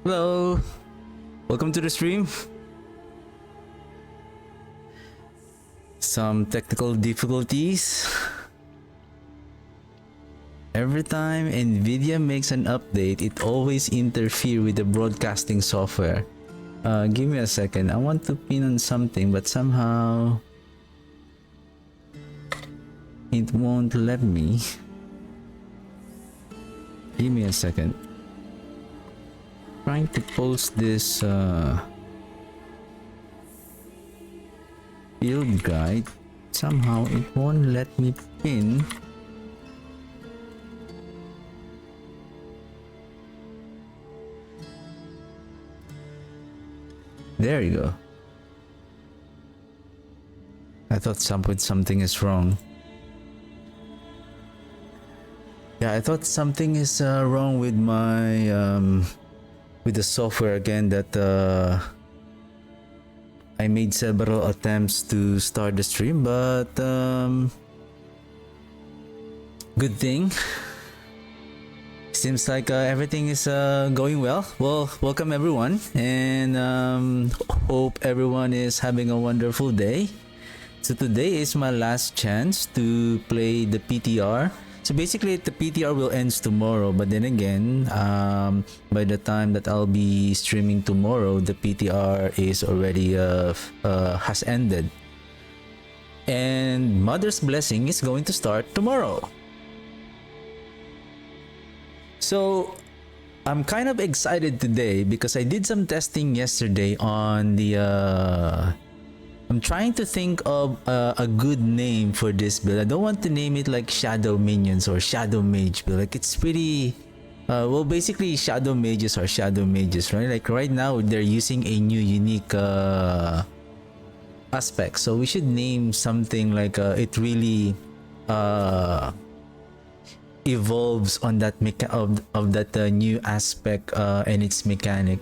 Hello, welcome to the stream. Some technical difficulties. Every time Nvidia makes an update, it always interferes with the broadcasting software. Give me a second. I want to pin on something, but somehow it won't let me. Give me a second. Trying to post this build guide. Somehow it won't let me pin. There you go. I thought something is wrong. Yeah, I thought something is wrong with my with the software again. That I made several attempts to start the stream, but good thing. Seems like everything is going well. Well, welcome everyone, and hope everyone is having a wonderful day. So today is my last chance to play the PTR. So basically the PTR will end tomorrow, but then again, by the time that I'll be streaming tomorrow, the PTR is already has ended. And Mother's Blessing is going to start tomorrow. So I'm kind of excited today because I did some testing yesterday on the I'm trying to think of a good name for this build. I don't want to name it like Shadow Minions or Shadow Mage build. Like it's pretty well, basically Shadow Mages are Shadow Mages, right? Like right now they're using a new unique aspect. So we should name something like it really evolves on that of that new aspect and its mechanic.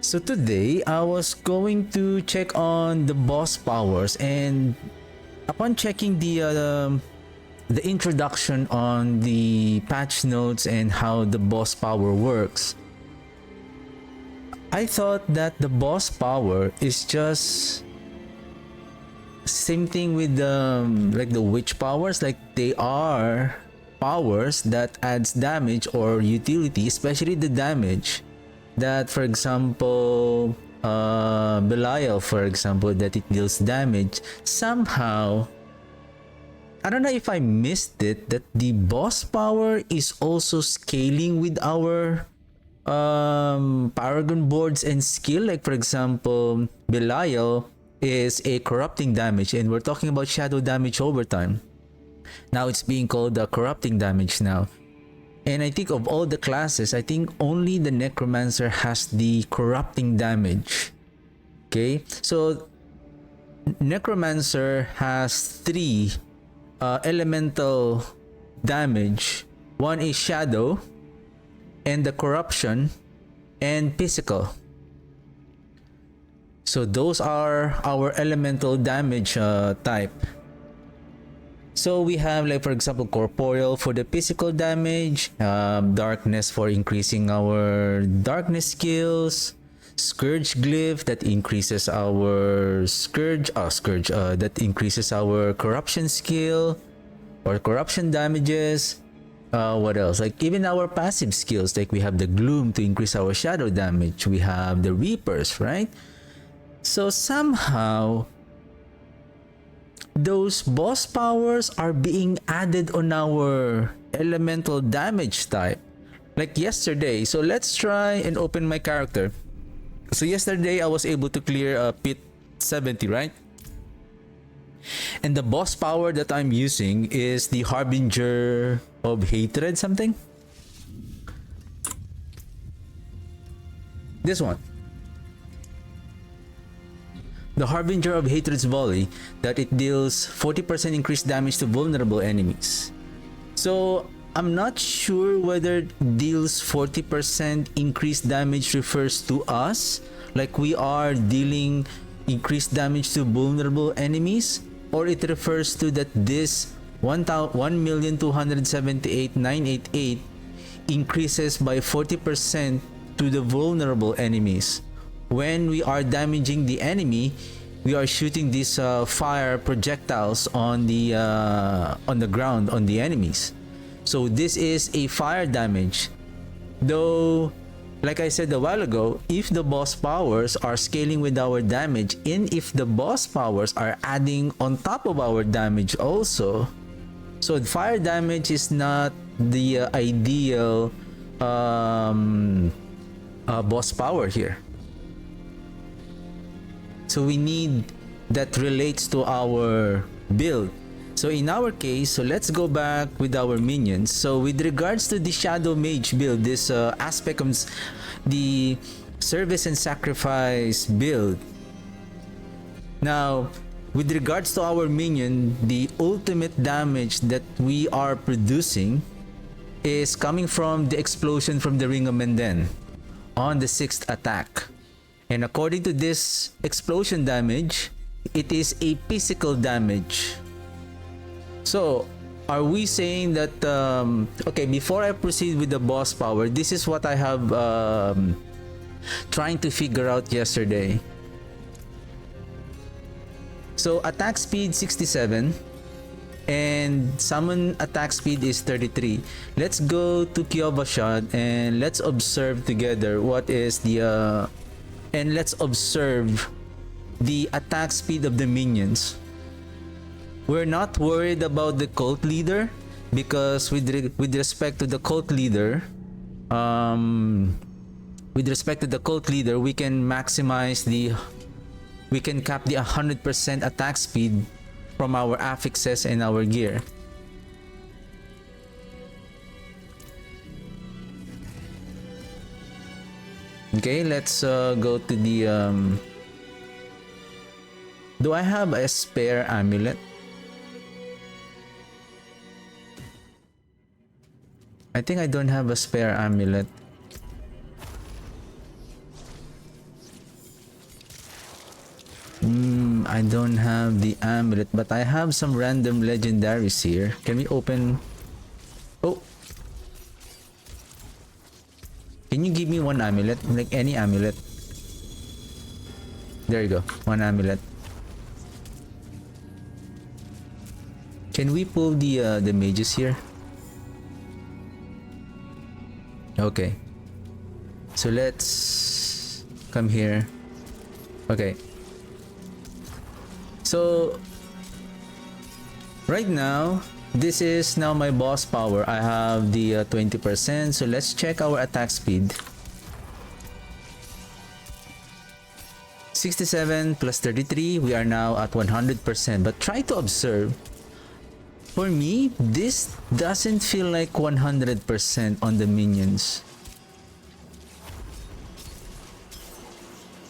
So today I was going to check on the boss powers, and upon checking the introduction on the patch notes and how the boss power works, I thought that the boss power is just same thing with like the witch powers. Like they are powers that adds damage or utility, especially the damage that, for example, Belial, for example, that it deals damage. Somehow, I don't know if I missed it, that the boss power is also scaling with our Paragon boards and skill. Like for example, Belial is a corrupting damage, and we're talking about shadow damage over time. Now it's being called the corrupting damage now. And I think of all the classes, I think only the Necromancer has the corrupting damage. Okay, so Necromancer has 3 elemental damage. One is shadow, and the corruption, and physical. So those are our elemental damage type. So we have, like for example, corporeal for the physical damage, darkness for increasing our darkness skills, scourge glyph that increases our that increases our corruption skill or corruption damages. What else? Like even our passive skills, like we have the gloom to increase our shadow damage. We have the reapers, right? So somehow those boss powers are being added on our elemental damage type. Like yesterday, so let's try and open my character. So yesterday I was able to clear pit 70, right? And the boss power that I'm using is the Harbinger of Hatred something. This one. The Harbinger of Hatred's Volley, that it deals 40% increased damage to vulnerable enemies. So I'm not sure whether deals 40% increased damage refers to us, like we are dealing increased damage to vulnerable enemies, or it refers to that this 1,278,988 increases by 40% to the vulnerable enemies. When we are damaging the enemy, we are shooting these fire projectiles on the ground on the enemies. So this is a fire damage. Though, like I said a while ago, if the boss powers are scaling with our damage, and if the boss powers are adding on top of our damage also, so fire damage is not the ideal boss power here. So we need that relates to our build. So in our case, so let's go back with our minions. So with regards to the Shadow Mage build, this aspect of the service and sacrifice build. Now, with regards to our minion, the ultimate damage that we are producing is coming from the explosion from the Ring of Mendeln on the 6th attack. And according to this explosion damage, it is a physical damage. So, are we saying that, okay, before I proceed with the boss power, this is what I have trying to figure out yesterday. So, attack speed 67 and summon attack speed is 33. Let's go to Kyovashad and let's observe together what is the and let's observe the attack speed of the minions. We're not worried about the cult leader because with respect to the cult leader, we can maximize we can cap the 100% attack speed from our affixes and our gear. Okay, let's go to the do I have a spare amulet? I think I don't have a spare amulet. I don't have the amulet, but I have some random legendaries here. Can we open? Oh, can you give me one amulet? Like any amulet. There you go, one amulet. Can we pull the mages here? Okay, so let's come here. Okay, so right now this is now my boss power. I have the 20%, so let's check our attack speed. 67 plus 33, we are now at 100%, but try to observe. For me, this doesn't feel like 100% on the minions.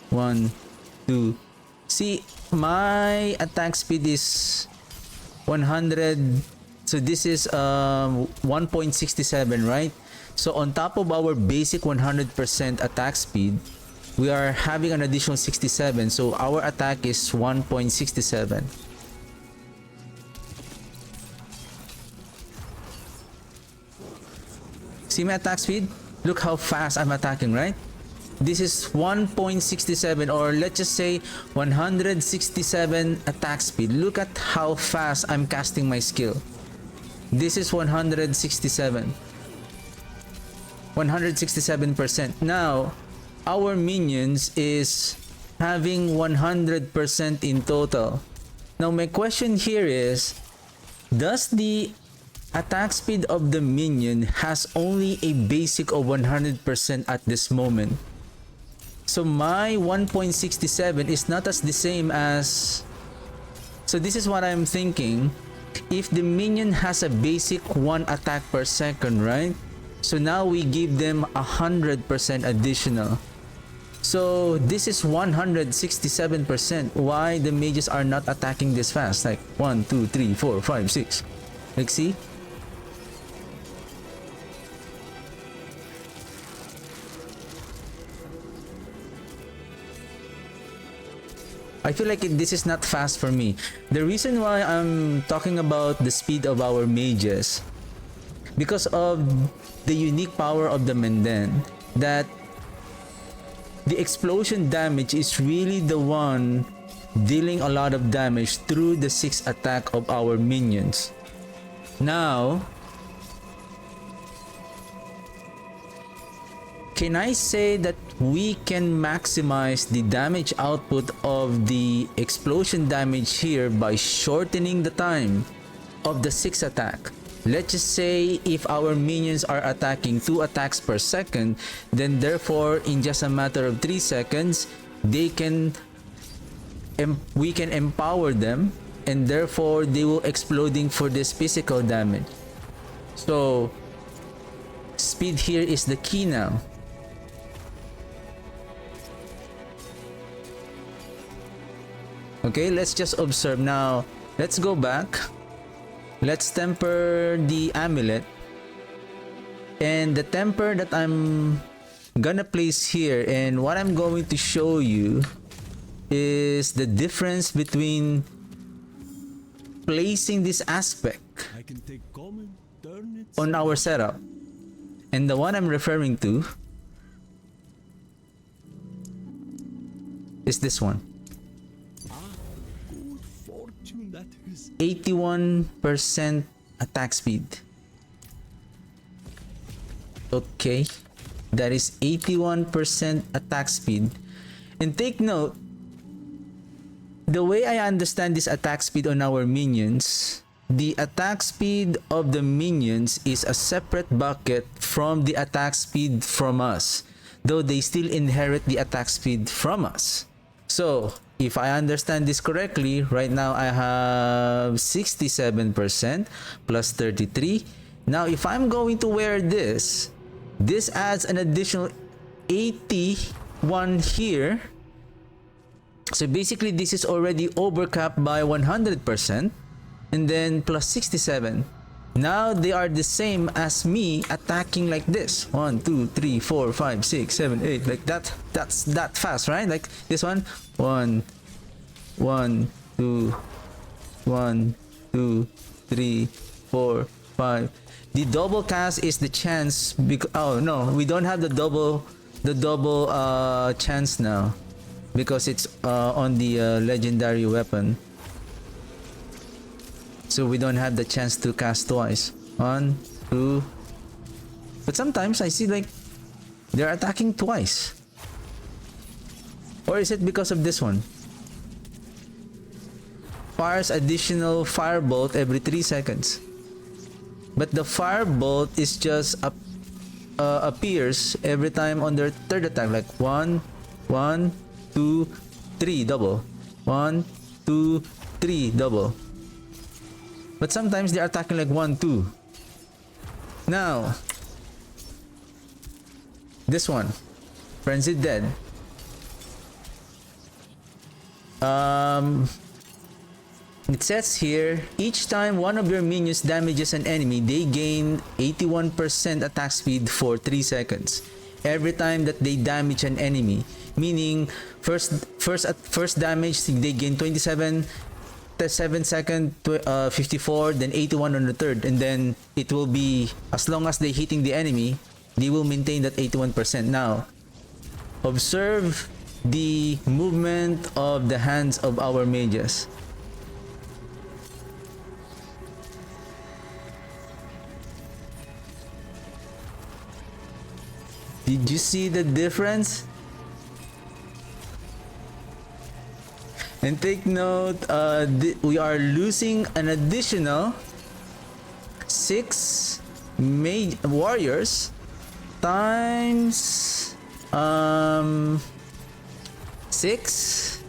1, 2. See, my attack speed is 100. So this is 1.67, right? So on top of our basic 100% attack speed, we are having an additional 67. So our attack is 1.67. See my attack speed? Look how fast I'm attacking, right? This is 1.67, or let's just say 167 attack speed. Look at how fast I'm casting my skill. This is 167. 167%. Now, our minions is having 100% in total. Now, my question here is, does the attack speed of the minion has only a basic of 100% at this moment? So my 1.67 is not as the same as... So this is what I'm thinking. If the minion has a basic 1 attack per second, right? So now we give them 100% additional. So this is 167%. Why the mages are not attacking this fast? Like 1, 2, 3, 4, 5, 6. Like, see? I feel like this is not fast for me. The reason why I'm talking about the speed of our mages, because of the unique power of the Mendeln, that the explosion damage is really the one dealing a lot of damage through the 6 attack of our minions. Now, can I say that we can maximize the damage output of the explosion damage here by shortening the time of the 6 attack? Let's just say if our minions are attacking 2 attacks per second, then therefore in just a matter of 3 seconds, we can empower them, and therefore they will exploding for this physical damage. So speed here is the key now. Okay, let's just observe now. Let's go back. Let's temper the amulet. And the temper that I'm gonna place here, and what I'm going to show you is the difference between placing this aspect on our setup and the one I'm referring to is this one. 81% attack speed. Okay, that is 81% attack speed. And take note, the way I understand this attack speed on our minions, the attack speed of the minions is a separate bucket from the attack speed from us, though they still inherit the attack speed from us. So if I understand this correctly, right now I have 67% plus 33. Now if I'm going to wear this adds an additional 81 here. So basically this is already overcapped by 100%, and then plus 67. Now they are the same as me attacking like this. 1, 2, 3, 4, 5, 6, 7, 8. Like that. That's that fast, right? Like this one. 1, 1, 2, 1, 2, 3, 4, 5. The double cast is the chance. Oh no, we don't have the double chance now, because it's on the legendary weapon. So we don't have the chance to cast twice. 1, 2. But sometimes I see like they're attacking twice. Or is it because of this one? Fires additional firebolt every 3 seconds. But the firebolt is just appears every time on their third attack. Like 1, 1, 2, 3 double. 1, 2, 3 double. But sometimes they're attacking like 1, 2. Now, this one, Frenzied Dead. It says here, each time one of your minions damages an enemy, they gain 81% attack speed for 3 seconds. Every time that they damage an enemy, meaning first damage they gain 27. The 7th second 54, then 81 on the third, and then it will be, as long as they're hitting the enemy, they will maintain that 81%. Now observe the movement of the hands of our mages. Did you see the difference? And take note, we are losing an additional 6 mage warriors times 6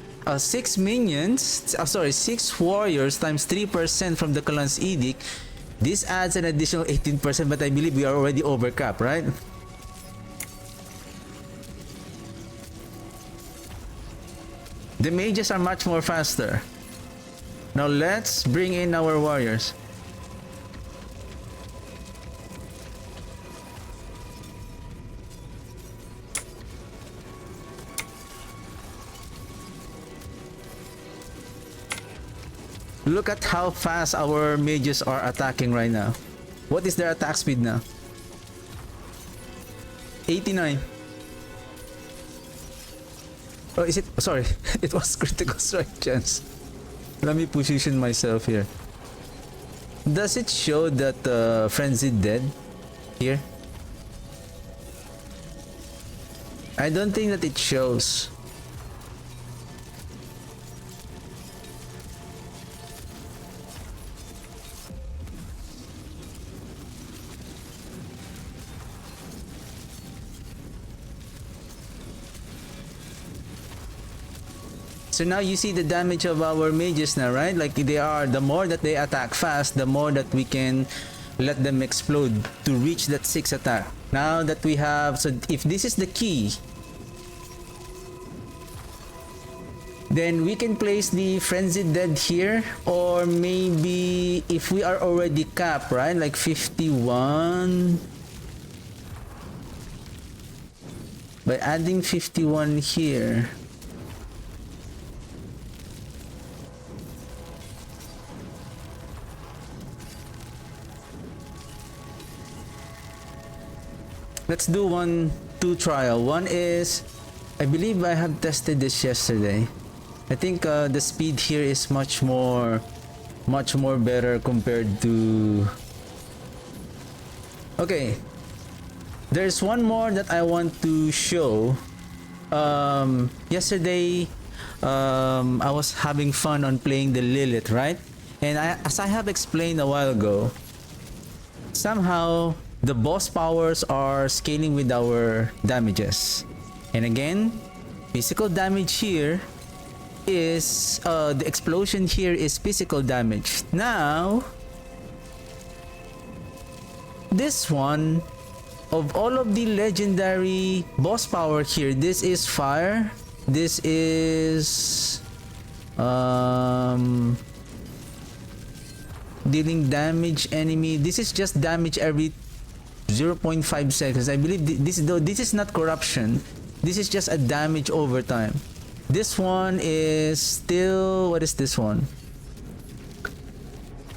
minions. Sorry, 6 warriors times 3% from the Kalan's edict. This adds an additional 18%, but I believe we are already overcapped, right? The mages are much more faster. Now let's bring in our warriors. Look at how fast our mages are attacking right now. What is their attack speed now? 89. Oh, is it? Sorry, it was critical strike chance. Let me position myself here. Does it show that frenzied dead here? I don't think that it shows. So now you see the damage of our mages now, right? Like they are, the more that they attack fast, the more that we can let them explode to reach that 6 attack. Now that we have, so if this is the key, then we can place the frenzied dead here, or maybe if we are already capped, right? Like 51. By adding 51 here, let's do 1-2 trial. One is, I believe I have tested this yesterday. I think the speed here is much more better compared to... Okay, there's one more that I want to show. Yesterday, I was having fun on playing the Lilith, right? And as I have explained a while ago, somehow the boss powers are scaling with our damages. And again, physical damage here is the explosion here is physical damage. Now, this one, of all of the legendary boss power here, this is fire, this is dealing damage enemy, this is just damage every 0.5 seconds. I believe this is not corruption, this is just a damage over time. This one is still, what is this one?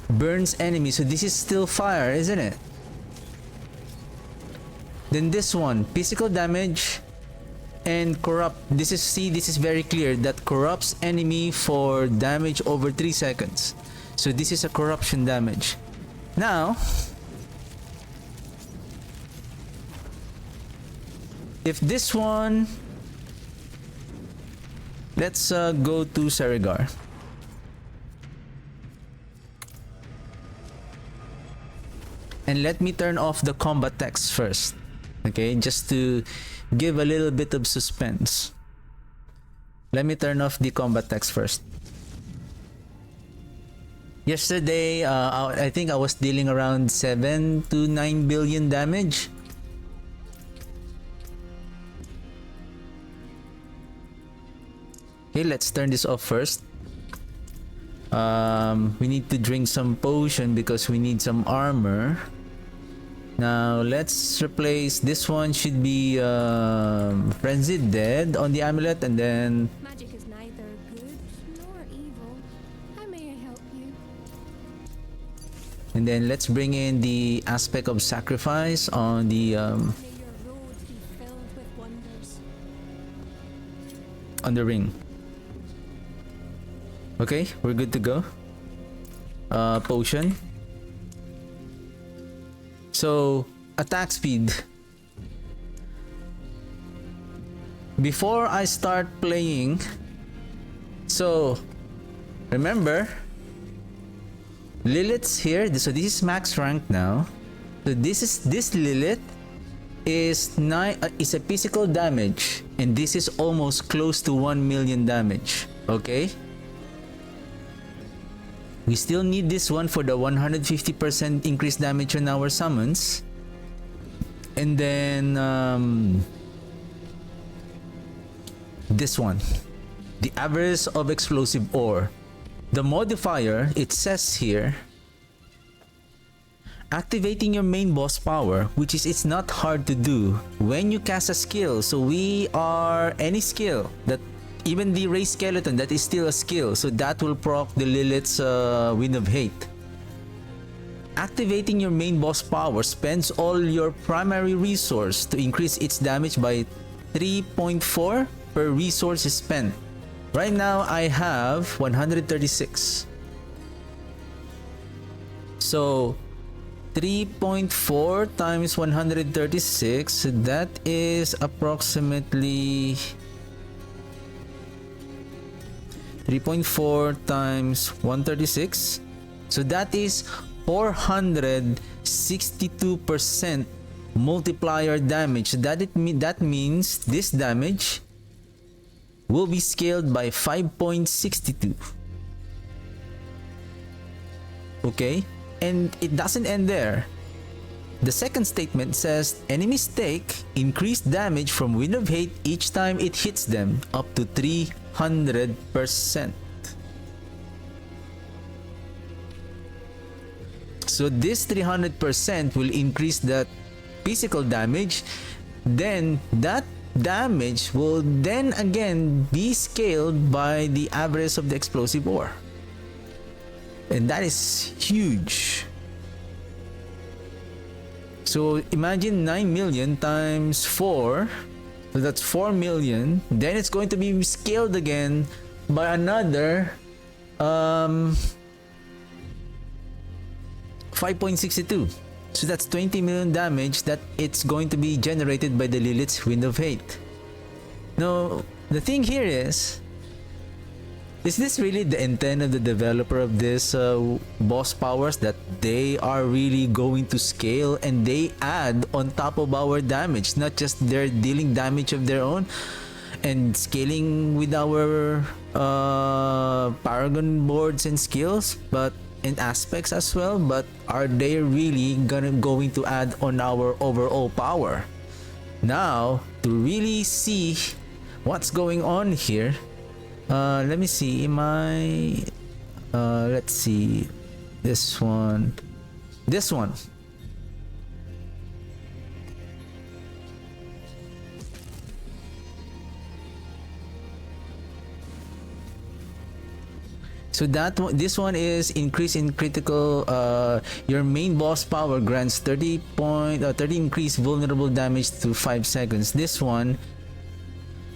Burns enemy, so this is still fire, isn't it? Then this one, physical damage and corrupt. This is, see, this is very clear that corrupts enemy for damage over 3 seconds. So this is a corruption damage. Now, if this one, let's go to Serigar. And let me turn off the combat text first. Okay, just to give a little bit of suspense. Let me turn off the combat text first. Yesterday, I think I was dealing around 7 to 9 billion damage. Okay, let's turn this off first. We need to drink some potion because we need some armor. Now let's replace this one, should be frenzied dead on the amulet, and then magic is neither good nor evil. How may I help you? and then let's bring in the aspect of sacrifice on the May your roads be filled with wonders. on the ring. Okay, we're good to go. Potion. So, attack speed. Before I start playing, so remember, Lilith's here. So this is max rank now. So this Lilith is a physical damage, and this is almost close to 1 million damage. Okay. We still need this one for the 150% increased damage on our summons. And then this one, the avarice of explosive ore. The modifier, it says here, activating your main boss power, which is, it's not hard to do when you cast a skill. So we are any skill that, even the Ray Skeleton, that is still a skill, so that will proc the Lilith's Wind of Hate. Activating your main boss power spends all your primary resource to increase its damage by 3.4%. per resource spent. Right now I have 136. So 3.4 times 136, that is approximately 3.4 times 136. So that is 462% multiplier damage. That means this damage will be scaled by 5.62. Okay? And it doesn't end there. The second statement says enemies take increased damage from Wind of Hate each time it hits them, up to 300%. So this 300% will increase that physical damage. Then that damage will then again be scaled by the average of the explosive ore. And that is huge. So imagine 9 million times 4. So that's 4 million. Then it's going to be scaled again by another 5.62. So that's 20 million damage that it's going to be generated by the Lilith's Wind of Hate. Now, the thing here is this really the intent of the developer of this boss powers, that they are really going to scale and they add on top of our damage, not just they're dealing damage of their own and scaling with our paragon boards and skills, but in aspects as well, but are they really going to add on our overall power? Now, to really see what's going on here, let me see, let's see, this one. So this one is increase in critical. Your main boss power grants 30 increased vulnerable damage to 5 seconds. This one,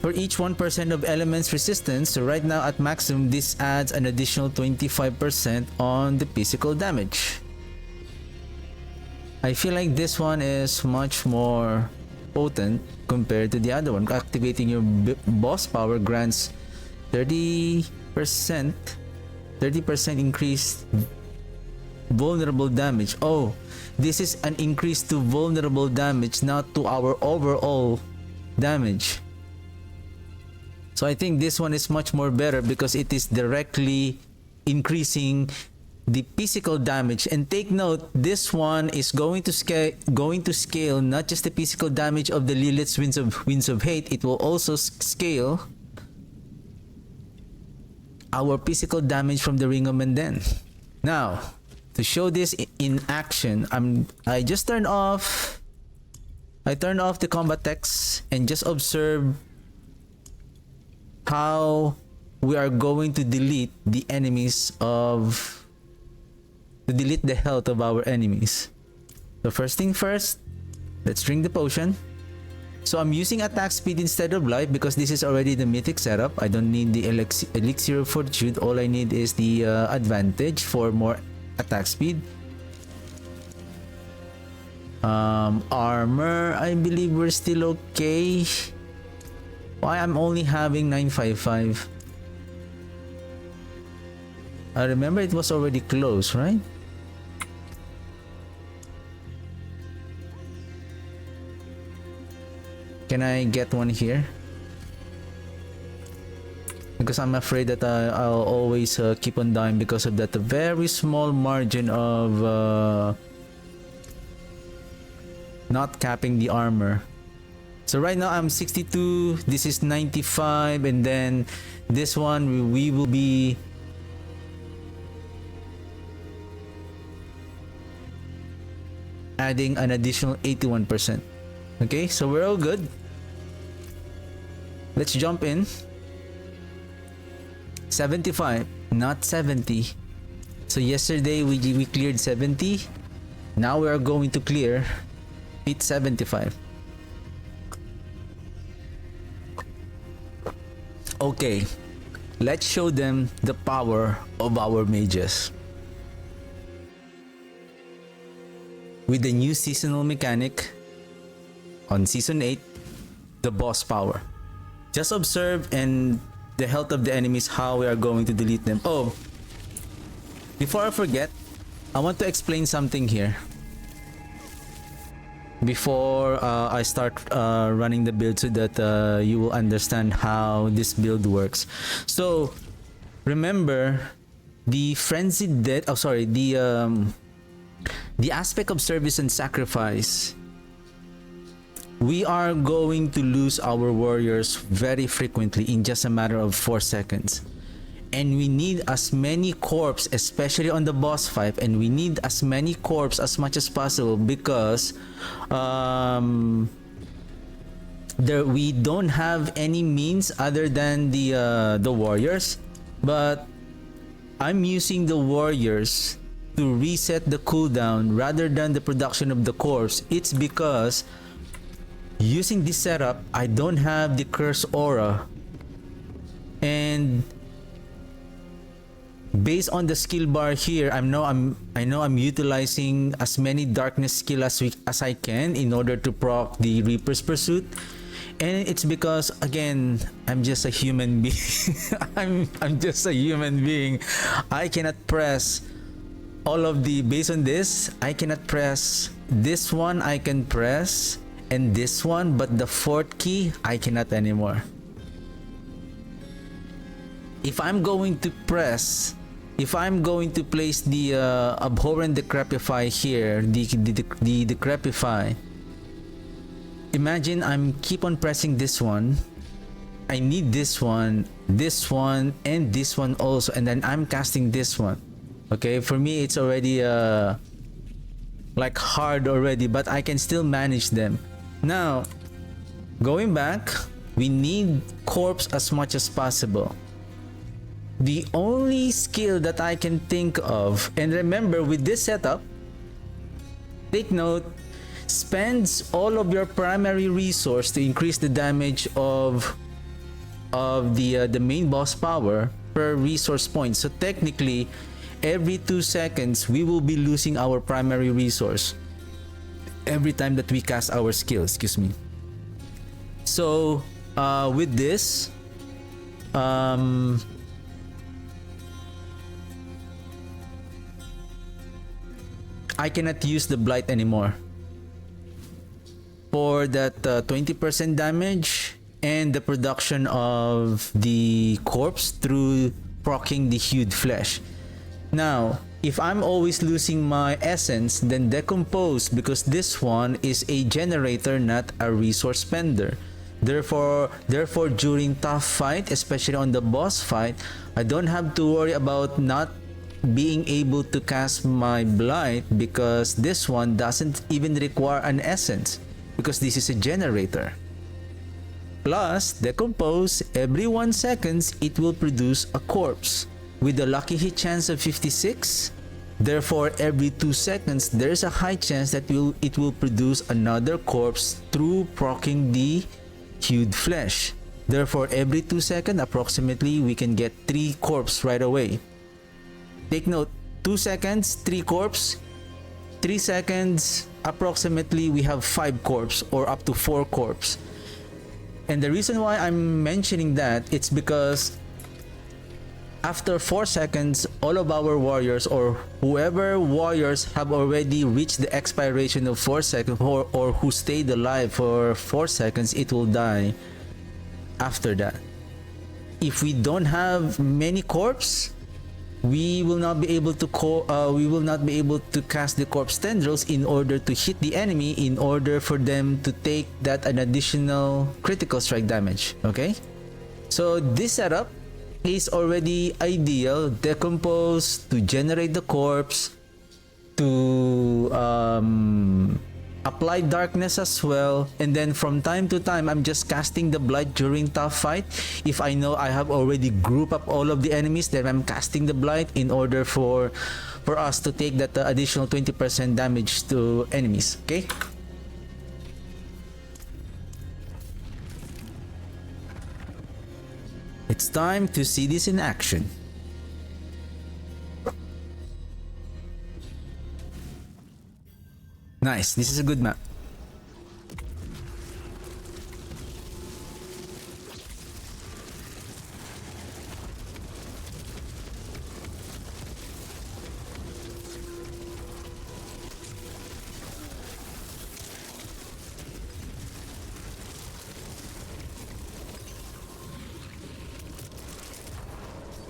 for each 1% of element's resistance. So right now at maximum, this adds an additional 25% on the physical damage. I feel like this one is much more potent compared to the other one. Activating your boss power grants 30% increased vulnerable damage. Oh, this is an increase to vulnerable damage, not to our overall damage. So I think this one is much more better because it is directly increasing the physical damage. And take note, this one is going to scale not just the physical damage of the Lilith's Winds of Hate, it will also scale our physical damage from the Ring of Mendeln. Now, to show this in action, I turned off the combat text and just observe how we are going to delete the health of our enemies. So first thing first, let's drink the potion. So I'm using attack speed instead of life because this is already the mythic setup. I don't need the elixir of fortitude. All I need is the advantage for more attack speed. Armor, I believe we're still okay. Why I'm only having 955? I remember it was already close, right? Can I get one here? Because I'm afraid that I'll always keep on dying because of that very small margin of not capping the armor. So right now I'm 62, this is 95, and then this one we will be adding an additional 81%. Okay, so we're all good. Let's jump in. 75, not 70. So yesterday we cleared 70. Now we are going to clear Pit 75. Okay, let's show them the power of our mages. With the new seasonal mechanic on Season 8, the boss power. Just observe and the health of the enemies, how we are going to delete them. Oh, before I forget, I want to explain something here. Before I start running the build so that you will understand how this build works. So, remember the frenzied death, the aspect of service and sacrifice. We are going to lose our warriors very frequently in just a matter of 4 seconds. And we need as many corpse, especially on the boss fight, and we need as many corpse as much as possible because we don't have any means other than the warriors. But I'm using the warriors to reset the cooldown rather than the production of the corpse. It's because using this setup, I don't have the curse aura, and based on the skill bar here, I know I'm utilizing as many darkness skill as I can in order to proc the Reaper's Pursuit. And it's because, again, I'm just a human being. I'm just a human being. I cannot press all of the, based on this, I cannot press this one, I can press, and this one, but the fourth key I cannot anymore. If I'm going to place the abhorrent decrepify here, the decrepify, imagine I'm keep on pressing this one. I need this one, and this one also, and then I'm casting this one. Okay, for me it's already like hard already, but I can still manage them. Now, going back, we need corpse as much as possible. The only skill that I can think of, and remember with this setup, take note, spends all of your primary resource to increase the damage of the main boss power per resource point. So technically, every 2 seconds we will be losing our primary resource every time that we cast our skill. Excuse me. So with this, I cannot use the Blight anymore for that 20% damage and the production of the corpse through proccing the hewed flesh. Now, if I'm always losing my essence, then decompose, because this one is a generator, not a resource spender. Therefore, during tough fight, especially on the boss fight, I don't have to worry about not being able to cast my Blight, because this one doesn't even require an essence, because this is a generator. Plus, decompose, every 1 second it will produce a corpse with a lucky hit chance of 56. Therefore, every 2 seconds there's a high chance that it will produce another corpse through proccing the hewed flesh. Therefore, every 2 seconds approximately we can get 3 corpse right away. Take note, 2 seconds, 3 corpse. 3 seconds, approximately we have 5 corpse or up to 4 corpse. And the reason why I'm mentioning that, it's because after 4 seconds, all of our warriors or whoever warriors have already reached the expiration of 4 seconds or who stayed alive for 4 seconds, it will die after that. If we don't have many corpse, we will not be able to cast the corpse tendrils in order to hit the enemy, in order for them to take that an additional critical strike damage. Okay, so this setup is already ideal. Decompose to generate the corpse, to apply darkness as well, and then from time to time I'm just casting the Blight during tough fight. If I know I have already grouped up all of the enemies, then I'm casting the Blight in order for us to take that additional 20% damage to enemies. Okay, It's time to see this in action. Nice, this is a good map.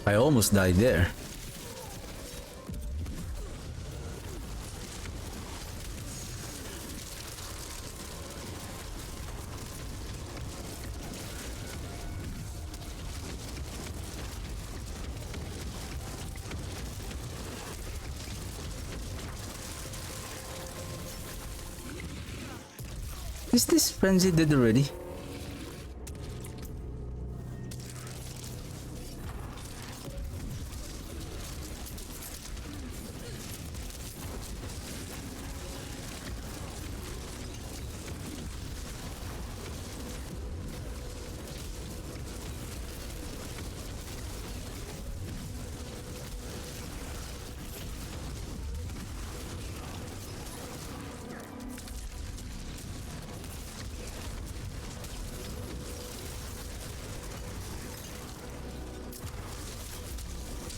I almost died there. Is this frenzy dead already?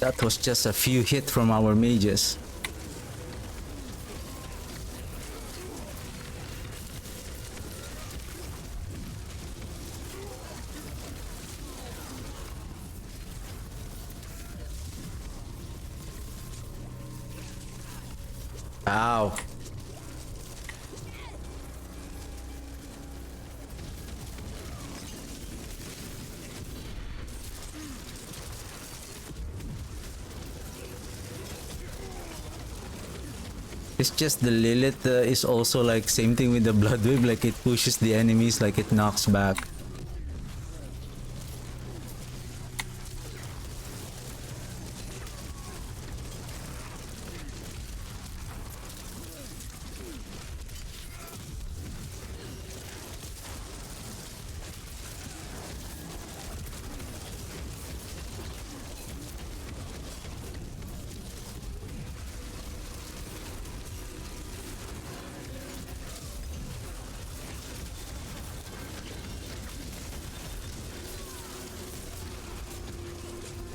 That was just a few hits from our mages. Ow. It's just the Lilith is also like same thing with the Blood Wave, like it pushes the enemies, like it knocks back.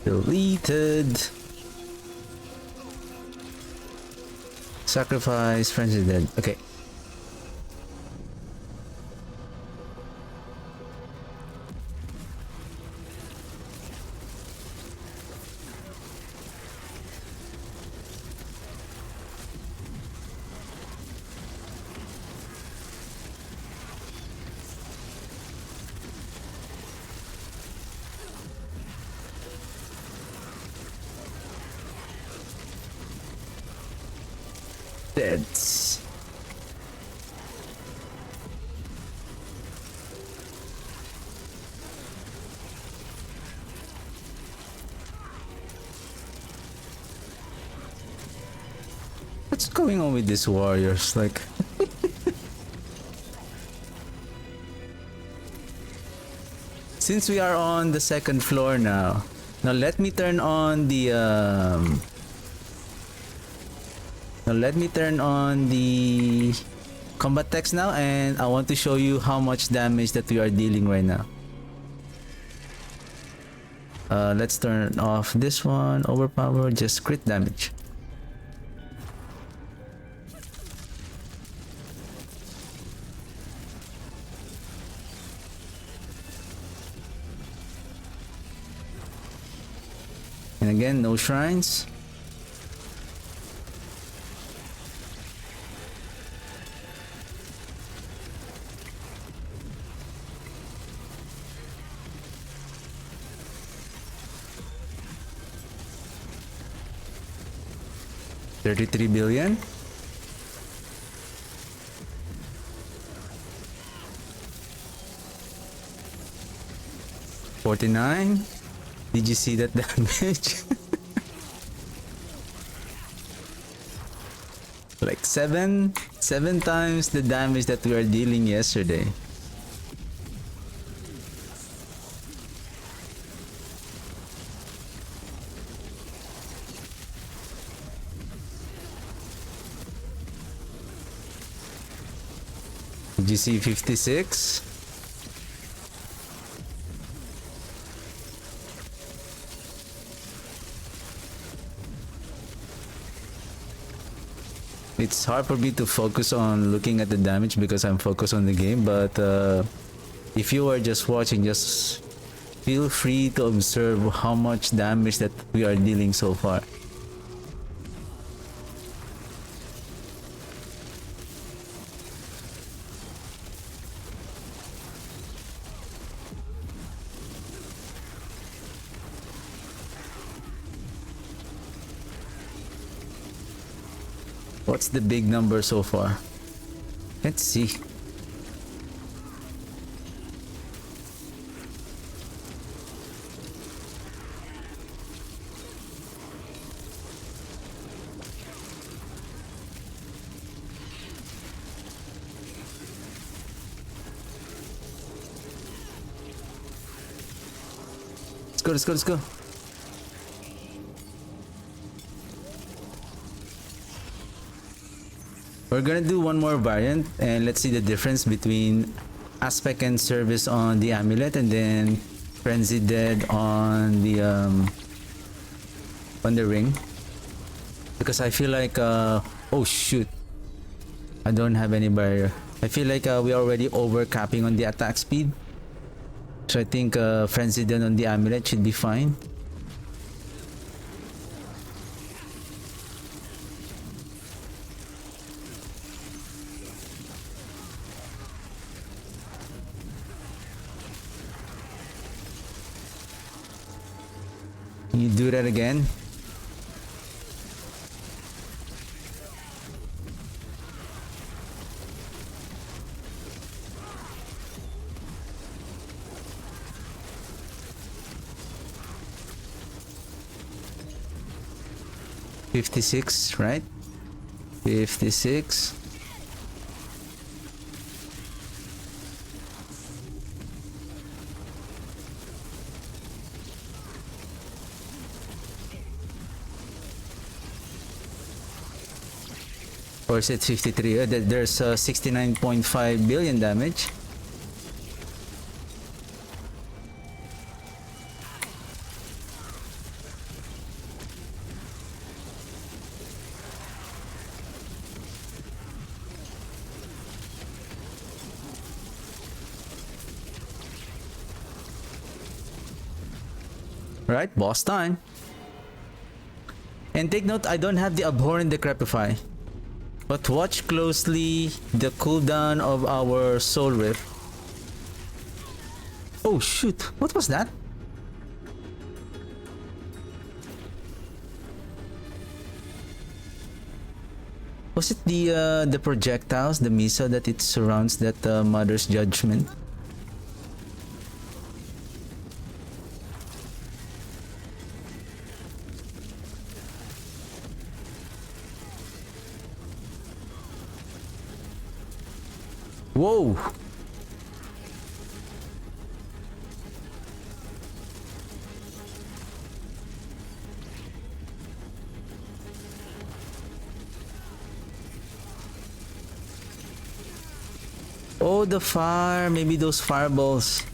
Deleted. Sacrifice, friends is dead. Okay. Dead. What's going on with these warriors? Like, since we are on the second floor now, let me turn on the combat text now, and I want to show you how much damage that we are dealing right now. Let's turn off this one, overpower, just crit damage. And again, no shrines. $33 billion. $49. Did you see that damage? Like seven times the damage that we were dealing yesterday. BGC 56. It's hard for me to focus on looking at the damage because I'm focused on the game, but if you are just watching, just feel free to observe how much damage that we are dealing so far. What's the big number so far? Let's see. Let's go, let's go, let's go. We're gonna do one more variant and let's see the difference between aspect and service on the amulet and then frenzy dead on the ring, because I feel like oh shoot, I don't have any barrier. I feel like we're already over capping on the attack speed, so I think frenzy dead on the amulet should be fine. You do that again. $56, right? 56. Or is it 53? There's 69.5 billion damage. Right, boss time. And take note, I don't have the Abhorrent Decrepify. But watch closely the cooldown of our Soul Rift. Oh shoot, what was that? Was it the projectiles, the Misa that it surrounds that Mother's Judgment? Whoa! Oh, the fire. Maybe those fireballs.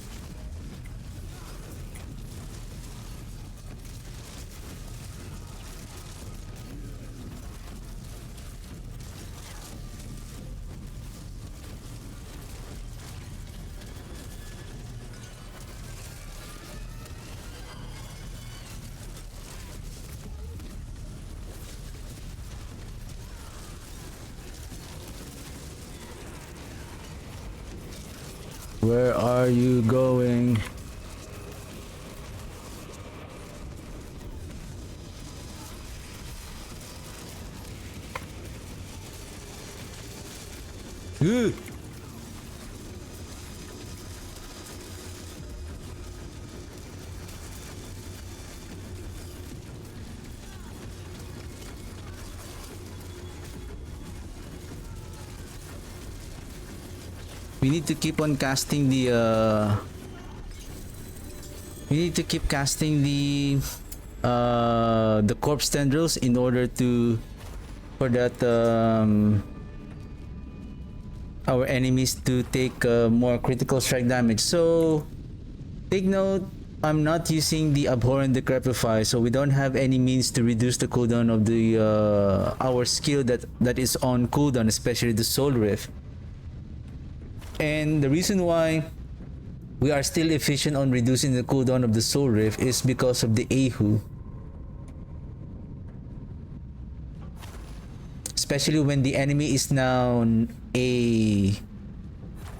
Where are you going? Ugh. We need to keep on casting the we need to keep casting the corpse tendrils in order to for that our enemies to take more critical strike damage. So take note, I'm not using the Abhorrent Decrepify, so we don't have any means to reduce the cooldown of the our skill that is on cooldown, especially the Soul Rift. And the reason why we are still efficient on reducing the cooldown of the Soul Rift is because of the AotD. Especially when the enemy is now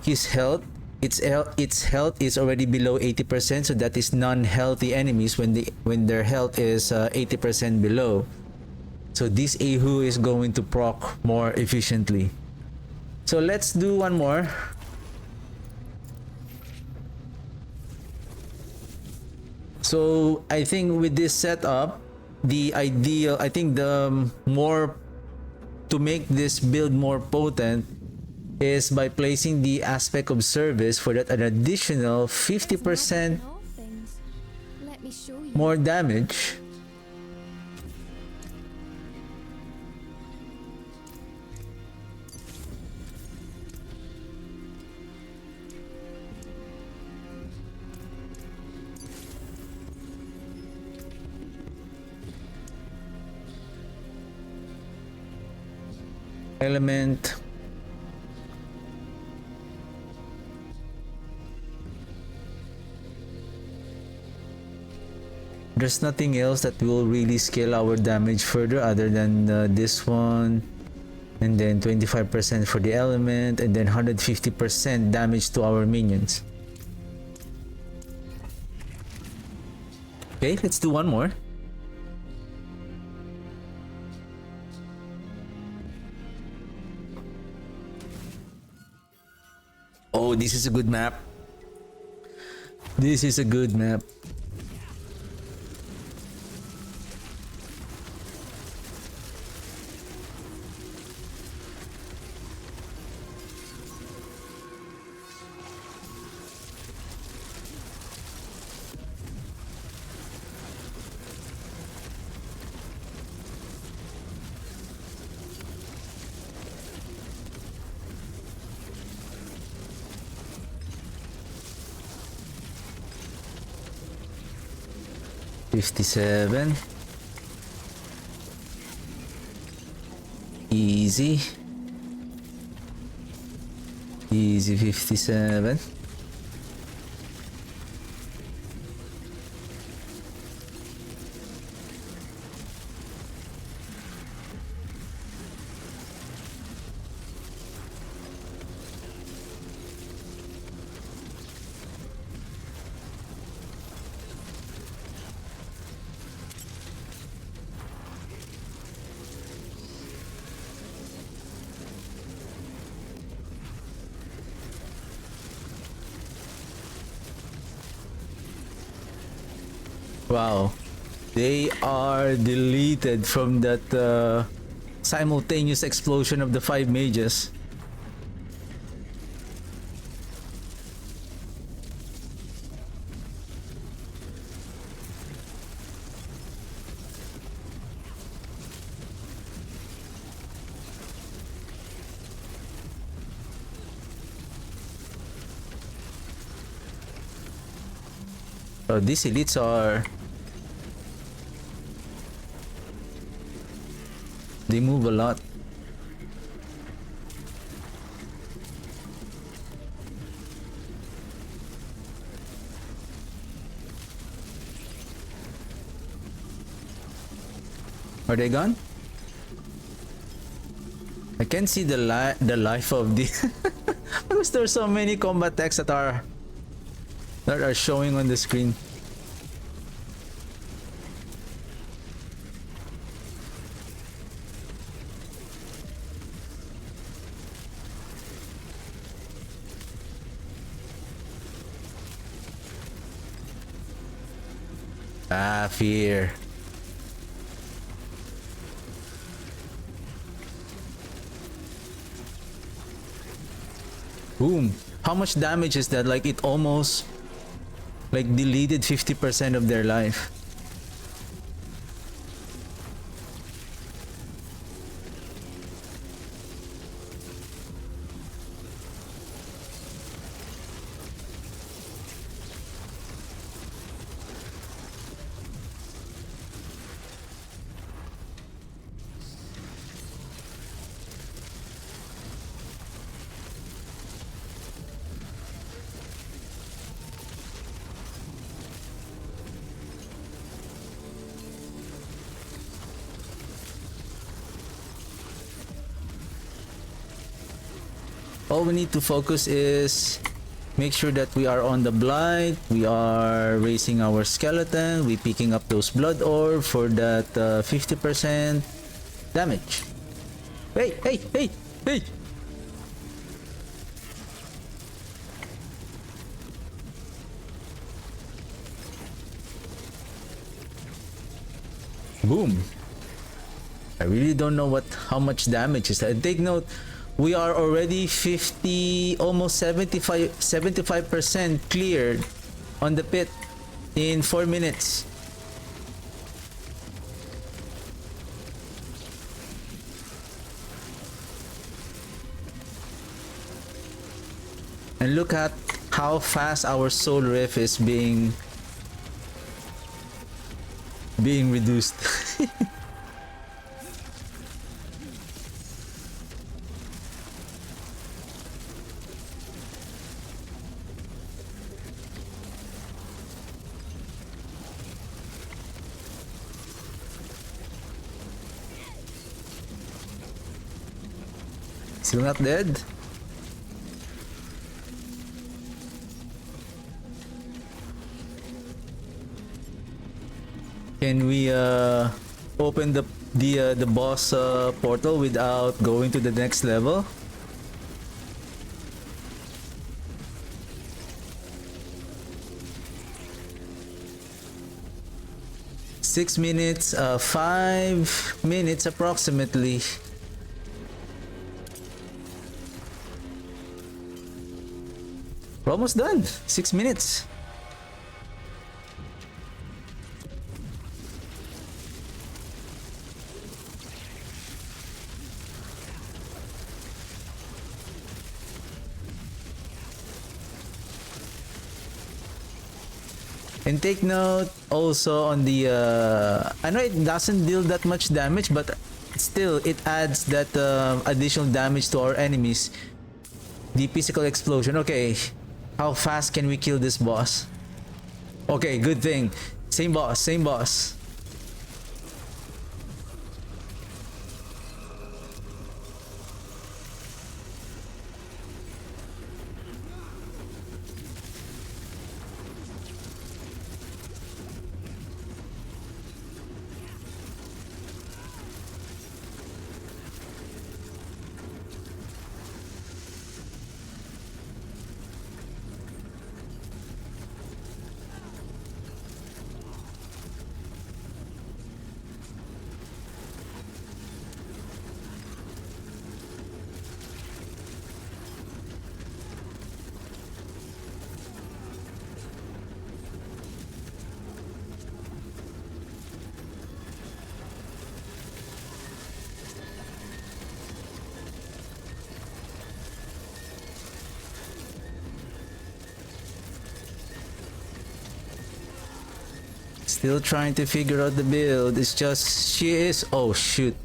his health, its health is already below 80%, so that is non-healthy enemies when their health is 80% below. So this AotD is going to proc more efficiently. So let's do one more. So I think with this setup, the ideal, I think the more to make this build more potent is by placing the aspect of service for that an additional 50% All things. Let me show you. more damage. Element. There's nothing else that will really scale our damage further other than this one, and then 25% for the element, and then 150% damage to our minions. Okay, let's do one more. Oh, this is a good map. This is a good map. $57. Easy. Easy 57. Wow, they are deleted from that simultaneous explosion of the 5 mages. Oh, these elites are... they move a lot. Are they gone? I can see the life of the... because there's so many combat texts that are showing on the screen. Ah, fear. Boom. How much damage is that? Like, it almost like deleted 50% of their life. all we need to focus is make sure that we are on the Blight, we are raising our skeleton, we picking up those blood orb for that 50% damage. Hey, hey, hey, hey! Boom. I really don't know how much damage is that. Take note, we are already 50, almost 75% cleared on the pit in 4 minutes. And look at how fast our soul rift is being reduced. Still not dead? Can we open the boss portal without going to the next level? Six minutes, 5 minutes approximately. We're almost done. 6 minutes. And take note also on the I know it doesn't deal that much damage, but still it adds that additional damage to our enemies. The physical explosion. Okay, how fast can we kill this boss? Okay, good thing. Same boss, same boss. Still trying to figure out the build. It's just she is. Oh shoot.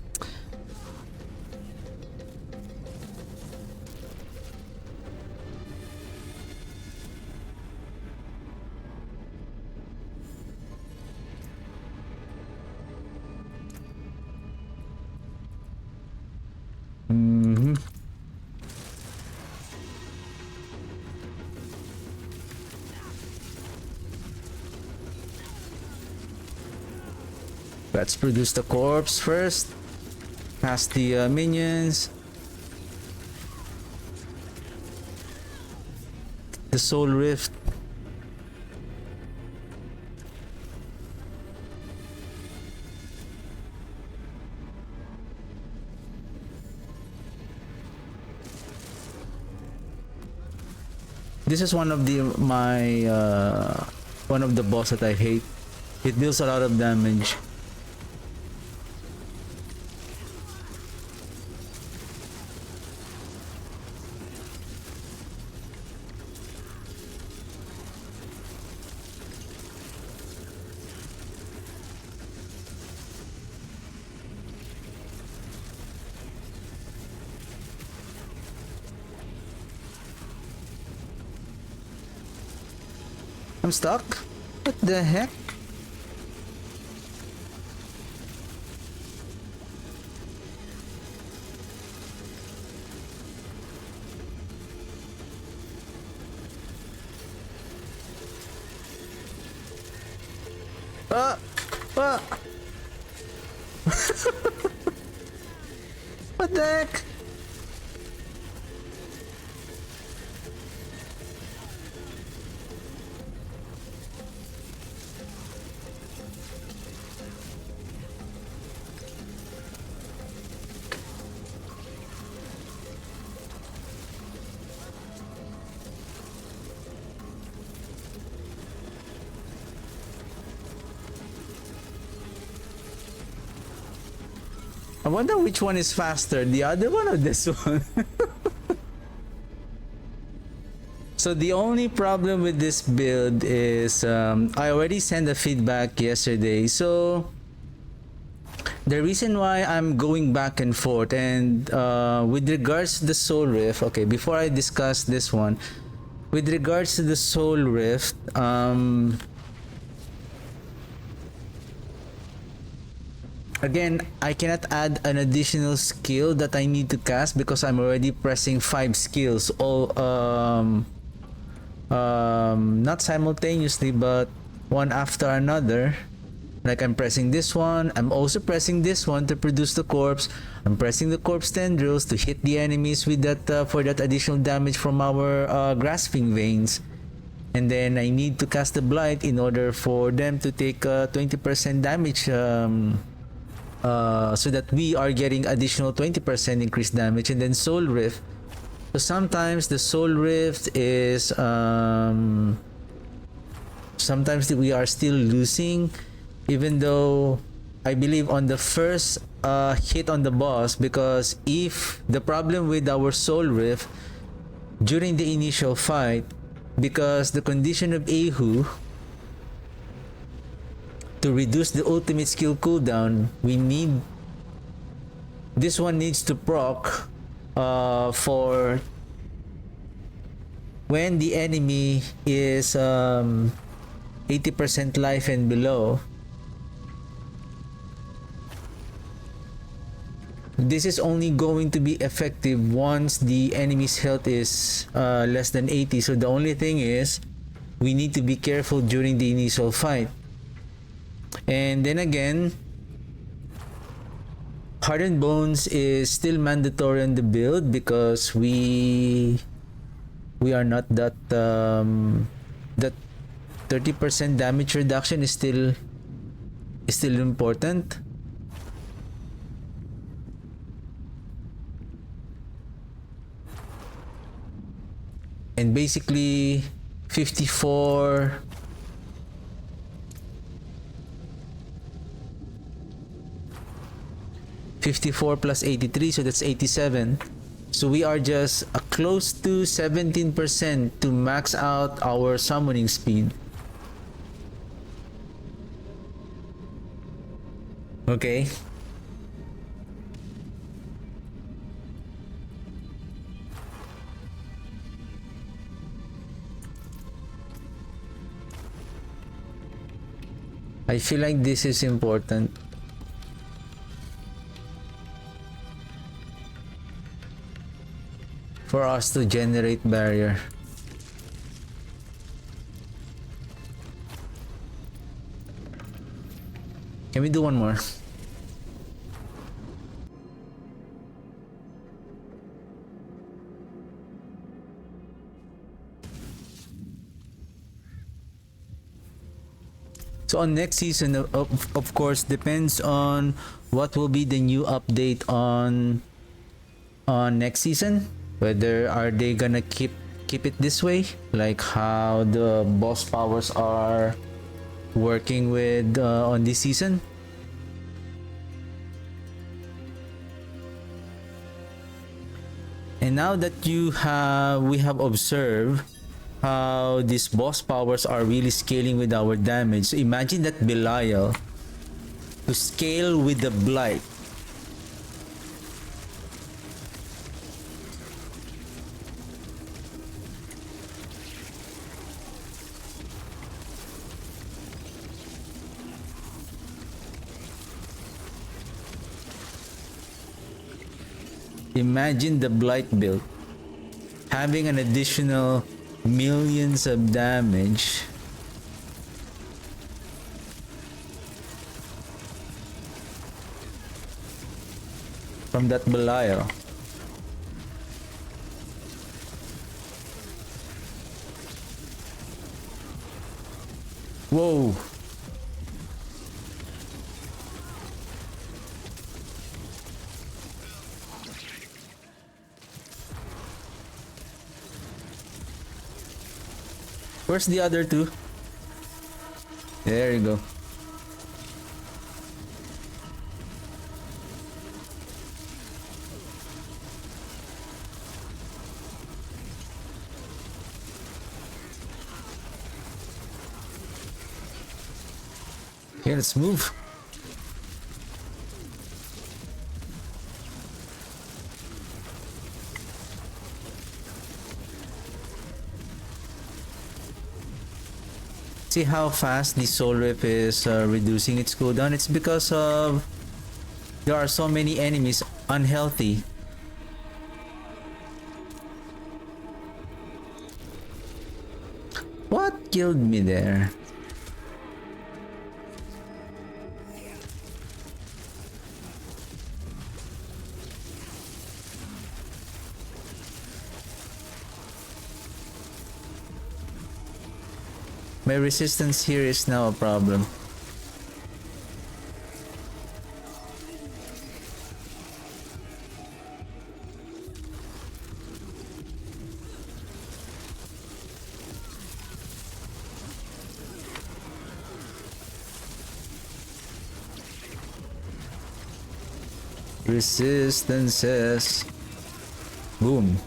Let's produce the corpse first. Past the minions. The soul rift. This is one of the one of the boss that I hate. It deals a lot of damage. I'm stuck? What the heck? Ah! Ah! What the heck? I wonder which one is faster, the other one or this one? So the only problem with this build is I already sent a feedback yesterday. So the reason why I'm going back and forth and with regards to the Soul Rift, okay, before I discuss this one, with regards to the Soul Rift, again, I cannot add an additional skill that I need to cast because I'm already pressing 5 skills all not simultaneously but one after another. Like I'm pressing this one, I'm also pressing this one to produce the corpse. I'm pressing the corpse tendrils to hit the enemies with that for that additional damage from our grasping veins. And then I need to cast the Blight in order for them to take 20% damage so that we are getting additional 20% increased damage. And then Soul Rift. So sometimes the Soul Rift is sometimes we are still losing, even though I believe on the first hit on the boss, because if the problem with our Soul Rift during the initial fight, because the condition of AotD to reduce the ultimate skill cooldown, we need this one needs to proc for when the enemy is 80% life and below. This is only going to be effective once the enemy's health is less than 80. So the only thing is we need to be careful during the initial fight. And then again, Hardened Bones is still mandatory in the build because we are not that that 30% damage reduction is still important. And basically 54 plus 83, so that's 87. So we are just close to 17% to max out our summoning speed. Okay. I feel like this is important. For us to generate barrier. Can we do one more? So on next season, of course, depends on what will be the new update on next season. Whether are they gonna keep it this way, like how the boss powers are working with on this season. And now that we have observed how these boss powers are really scaling with our damage. So imagine that Belial to scale with the Blight. Imagine the Blight build having an additional millions of damage from that Belial. Whoa. Where's the other two? There you go. Okay, let's move. See how fast the Soul Rip is reducing its cooldown? It's because of there are so many enemies unhealthy. What killed me there? My resistance here is now a problem. Resistances. Boom.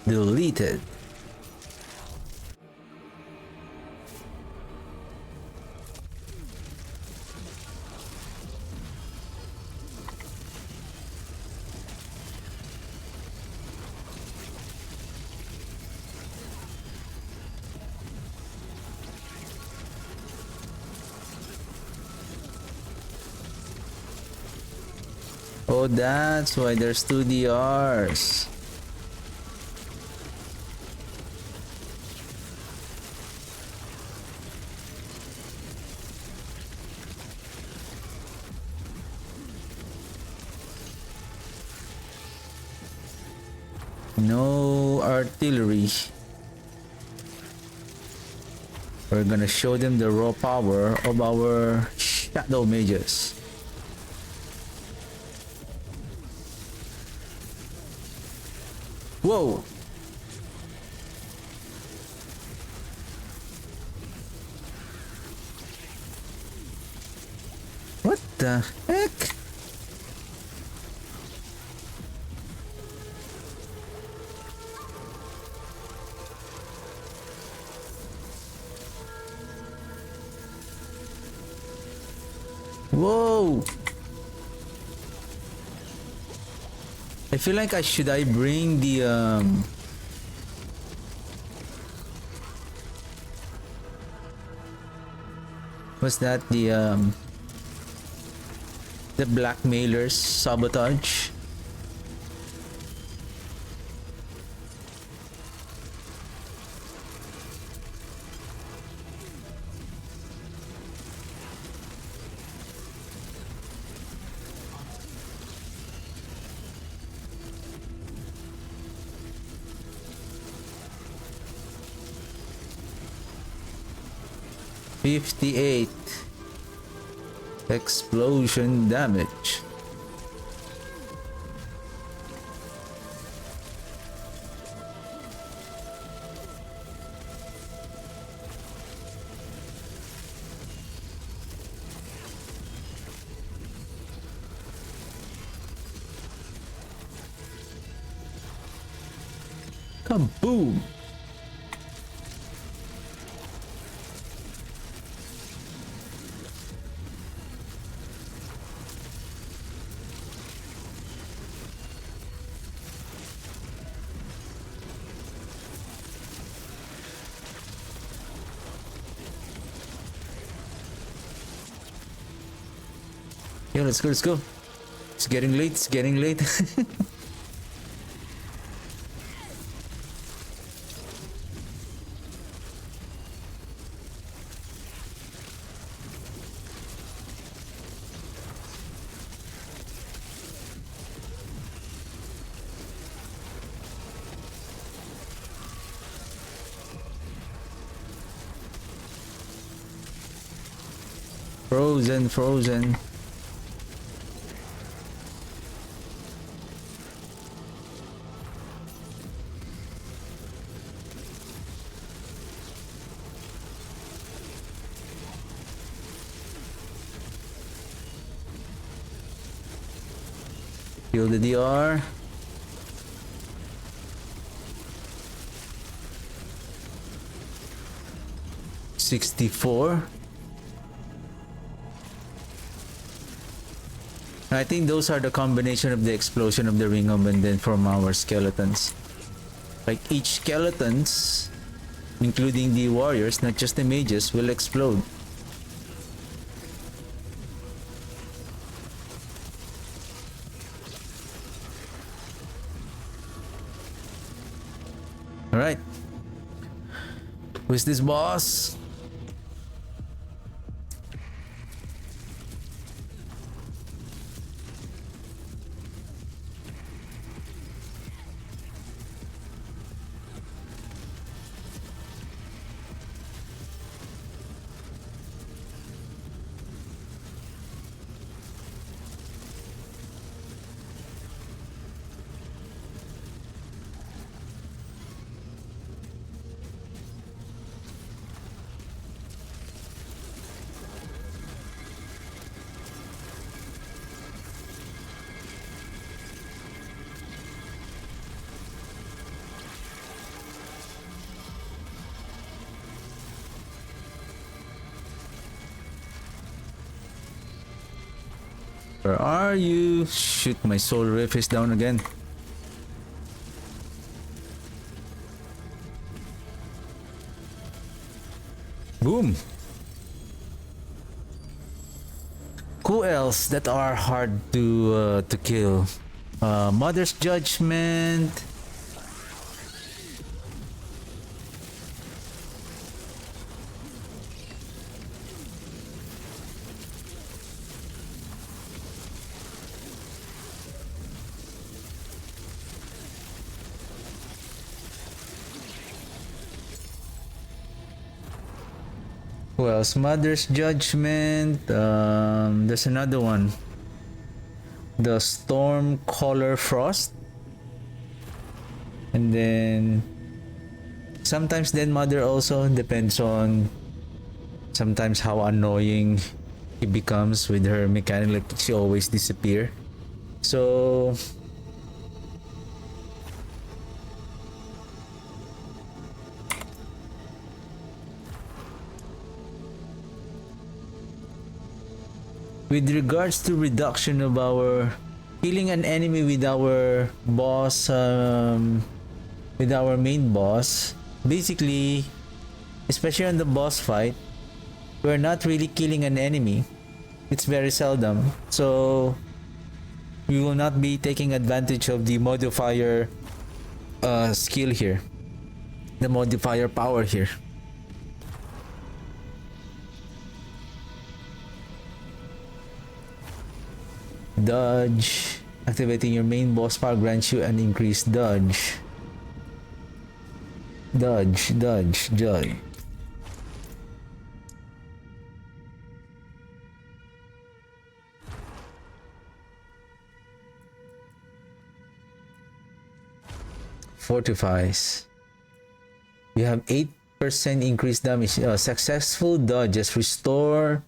Deleted. Oh, that's why there's 2 DRs. No artillery. We're gonna show them the raw power of our shadow mages. Whoa! What the heck? Whoa! I feel like should I bring the what's that, the blackmailer's sabotage? $58 explosion damage. Kaboom! Yeah, let's go, let's go. It's getting late, it's getting late. Frozen, frozen. Kill the DR. $64. I think those are the combination of the explosion of the ring of Mendeln from our skeletons. Like each skeletons, including the warriors, not just the mages, will explode. Alright. Who's this boss? Where are you? Shoot, my soul riff is down again. Boom. Who else that are hard to kill? Mother's Judgment. Who else? Mother's Judgment. There's another one. The Storm Caller Frost. And then sometimes then Mother also depends on sometimes how annoying he becomes with her mechanic, like she always disappear. So with regards to reduction of our killing an enemy with our boss, with our main boss, basically, especially on the boss fight, we're not really killing an enemy. It's very seldom. So we will not be taking advantage of the modifier skill here, the modifier power here. Dodge. Activating your main boss power grants you an increased dodge. Dodge, dodge, dodge. Fortifies. You have 8% increased damage. Successful dodges restore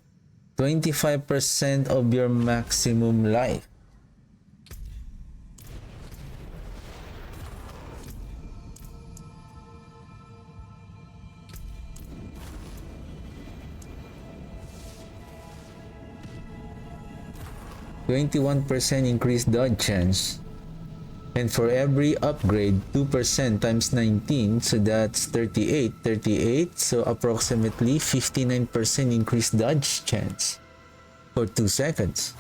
25% of your maximum life. %21% increased dodge chance. And for every upgrade, 2% times 19, so that's 38, so approximately 59% increased dodge chance for 2 seconds.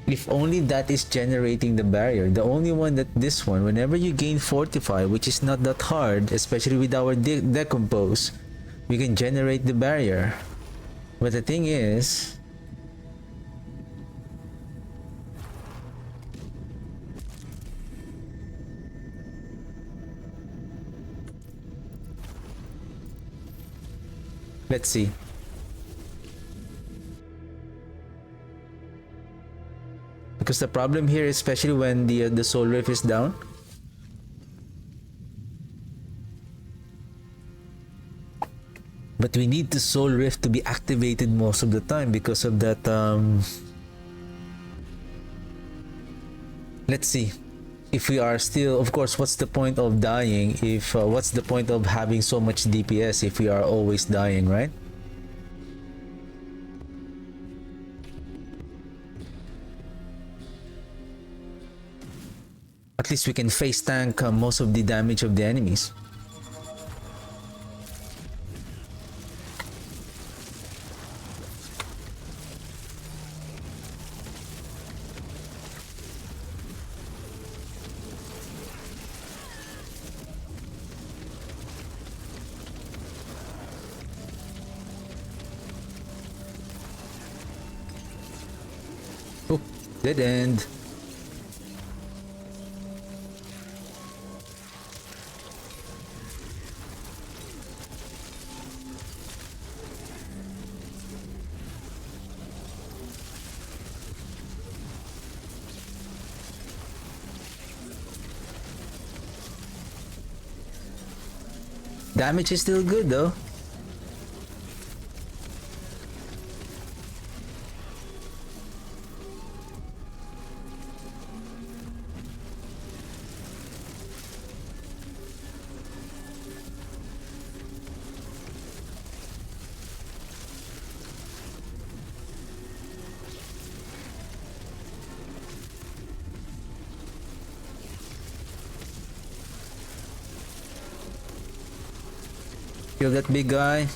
If only that is generating the barrier. The only one that this one, whenever you gain fortify, which is not that hard, especially with our decompose, we can generate the barrier. But the thing is, let's see. Because the problem here, especially when the soul rift is down, but we need the soul rift to be activated most of the time because of that. Let's see. If we are still, of course, what's the point of dying? If what's the point of having so much DPS if we are always dying, right? At least we can face tank most of the damage of the enemies. Oh, dead end. Damage is still good though. Kill that big guy.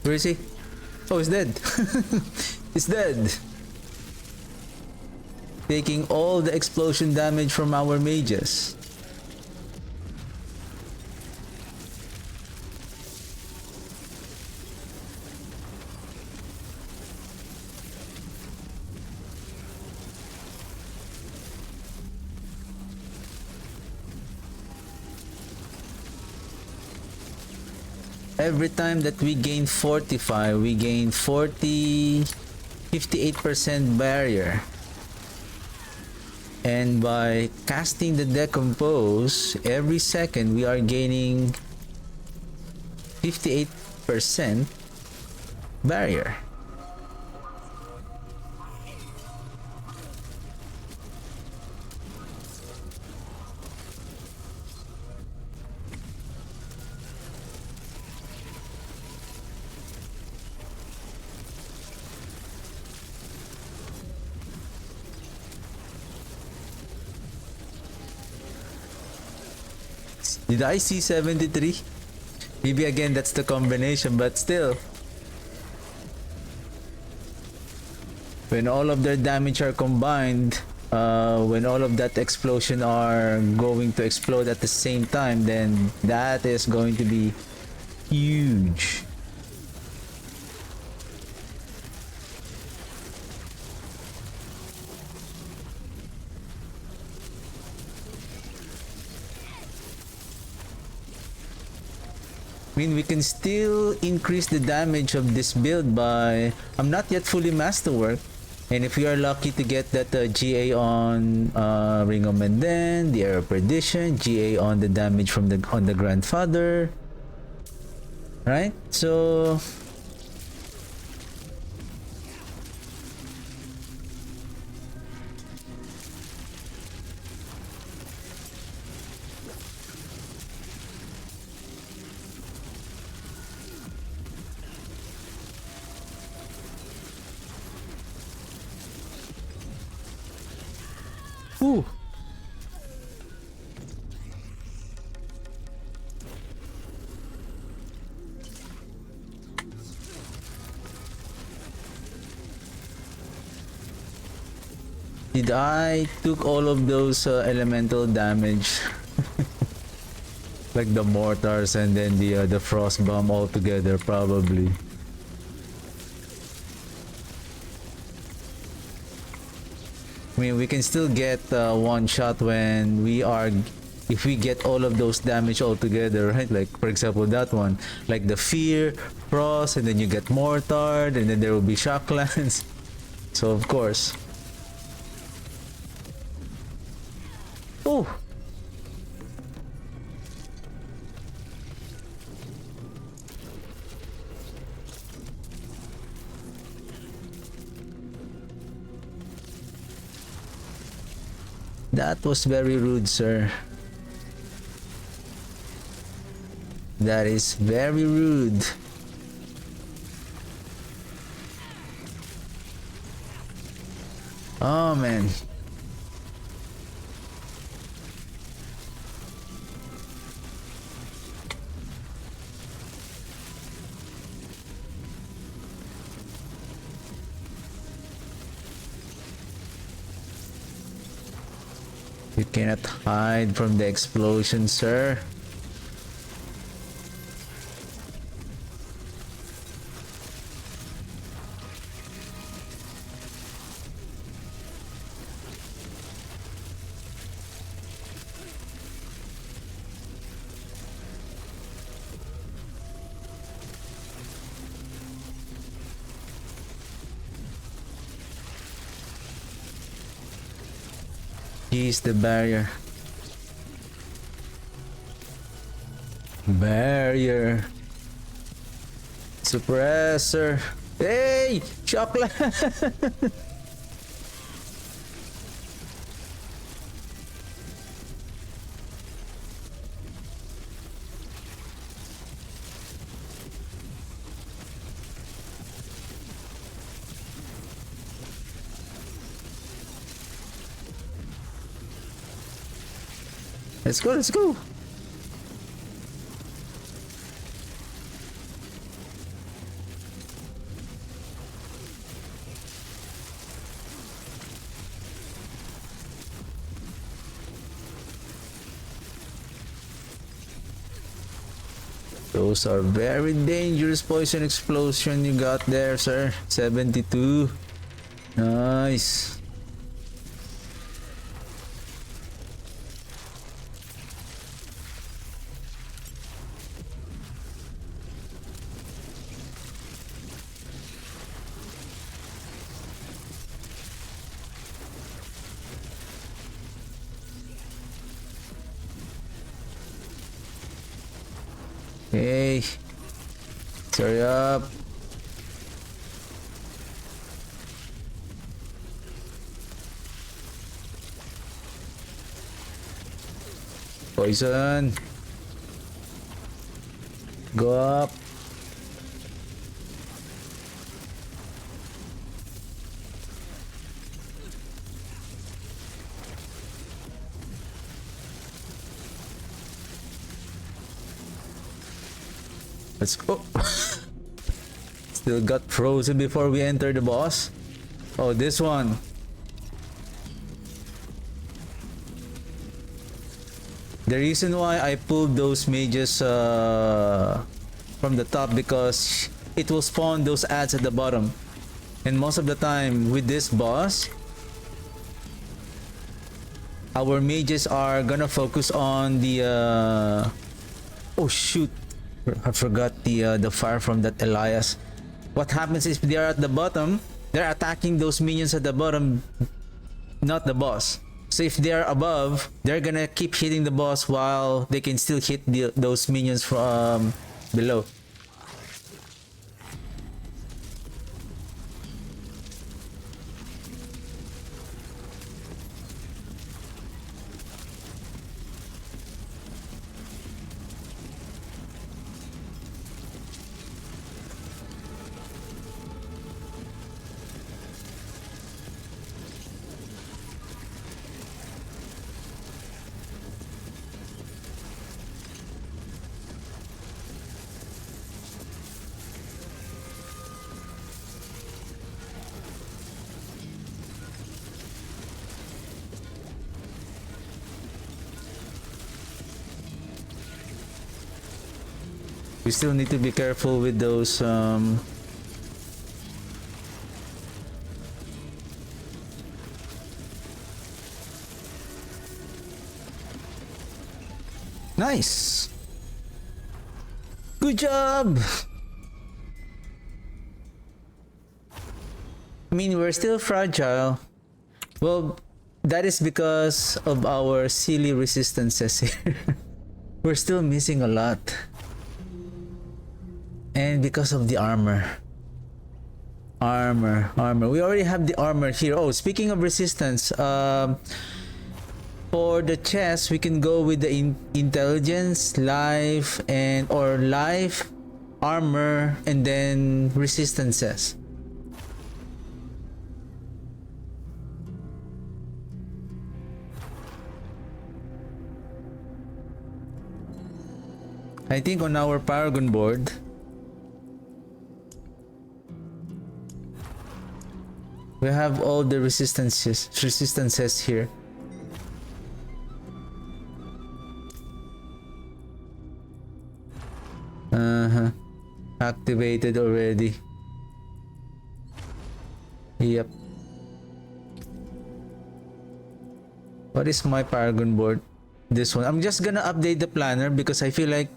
Where is he? Oh, he's dead. He's dead. Taking all the explosion damage from our mages. Every time that we gain fortify, we gain 58% barrier. And by casting the decompose, every second we are gaining 58% barrier. Did I see 73? Maybe again that's the combination, but still. When all of their damage are combined, when all of that explosion are going to explode at the same time, then that is going to be huge. I mean, we can still increase the damage of this build by... I'm not yet fully masterwork, and if we are lucky to get that GA on Ring of Mendeln, the Era of Perdition, GA on the damage from the Grandfather, right? So... Ooh. Did I took all of those elemental damage? Like the mortars and then the frost bomb all together, probably. I mean, we can still get one shot when we are, if we get all of those damage all together, right? Like for example that one, like the fear, frost, and then you get mortared, and then there will be shock lance. So of course. Oh. That was very rude, sir. That is very rude. Oh man. You cannot hide from the explosion, sir. He's the barrier. Barrier. Suppressor. Hey! Chocolate! Let's go, let's go! Those are very dangerous poison explosion you got there, sir. 72. Nice. Hey, hurry up. Poison. Go up. Let's go. Still got frozen before we enter the boss. Oh, this one. The reason why I pulled those mages from the top because it will spawn those ads at the bottom. And most of the time with this boss, our mages are gonna focus on the oh shoot, I forgot the fire from that Elias. What happens is they are at the bottom, they're attacking those minions at the bottom, not the boss. So if they are above, they're gonna keep hitting the boss while they can still hit those minions from below. We still need to be careful with those nice. Good job. I mean, we're still fragile. Well, that is because of our silly resistances here. We're still missing a lot. And because of the armor. Armor. We already have the armor here. Oh, speaking of resistance, for the chest, we can go with the intelligence, life, or life, armor, and then resistances. I think on our Paragon board, we have all the resistances here. Activated already. Yep. What is my Paragon board? This one. I'm just gonna update the planner because I feel like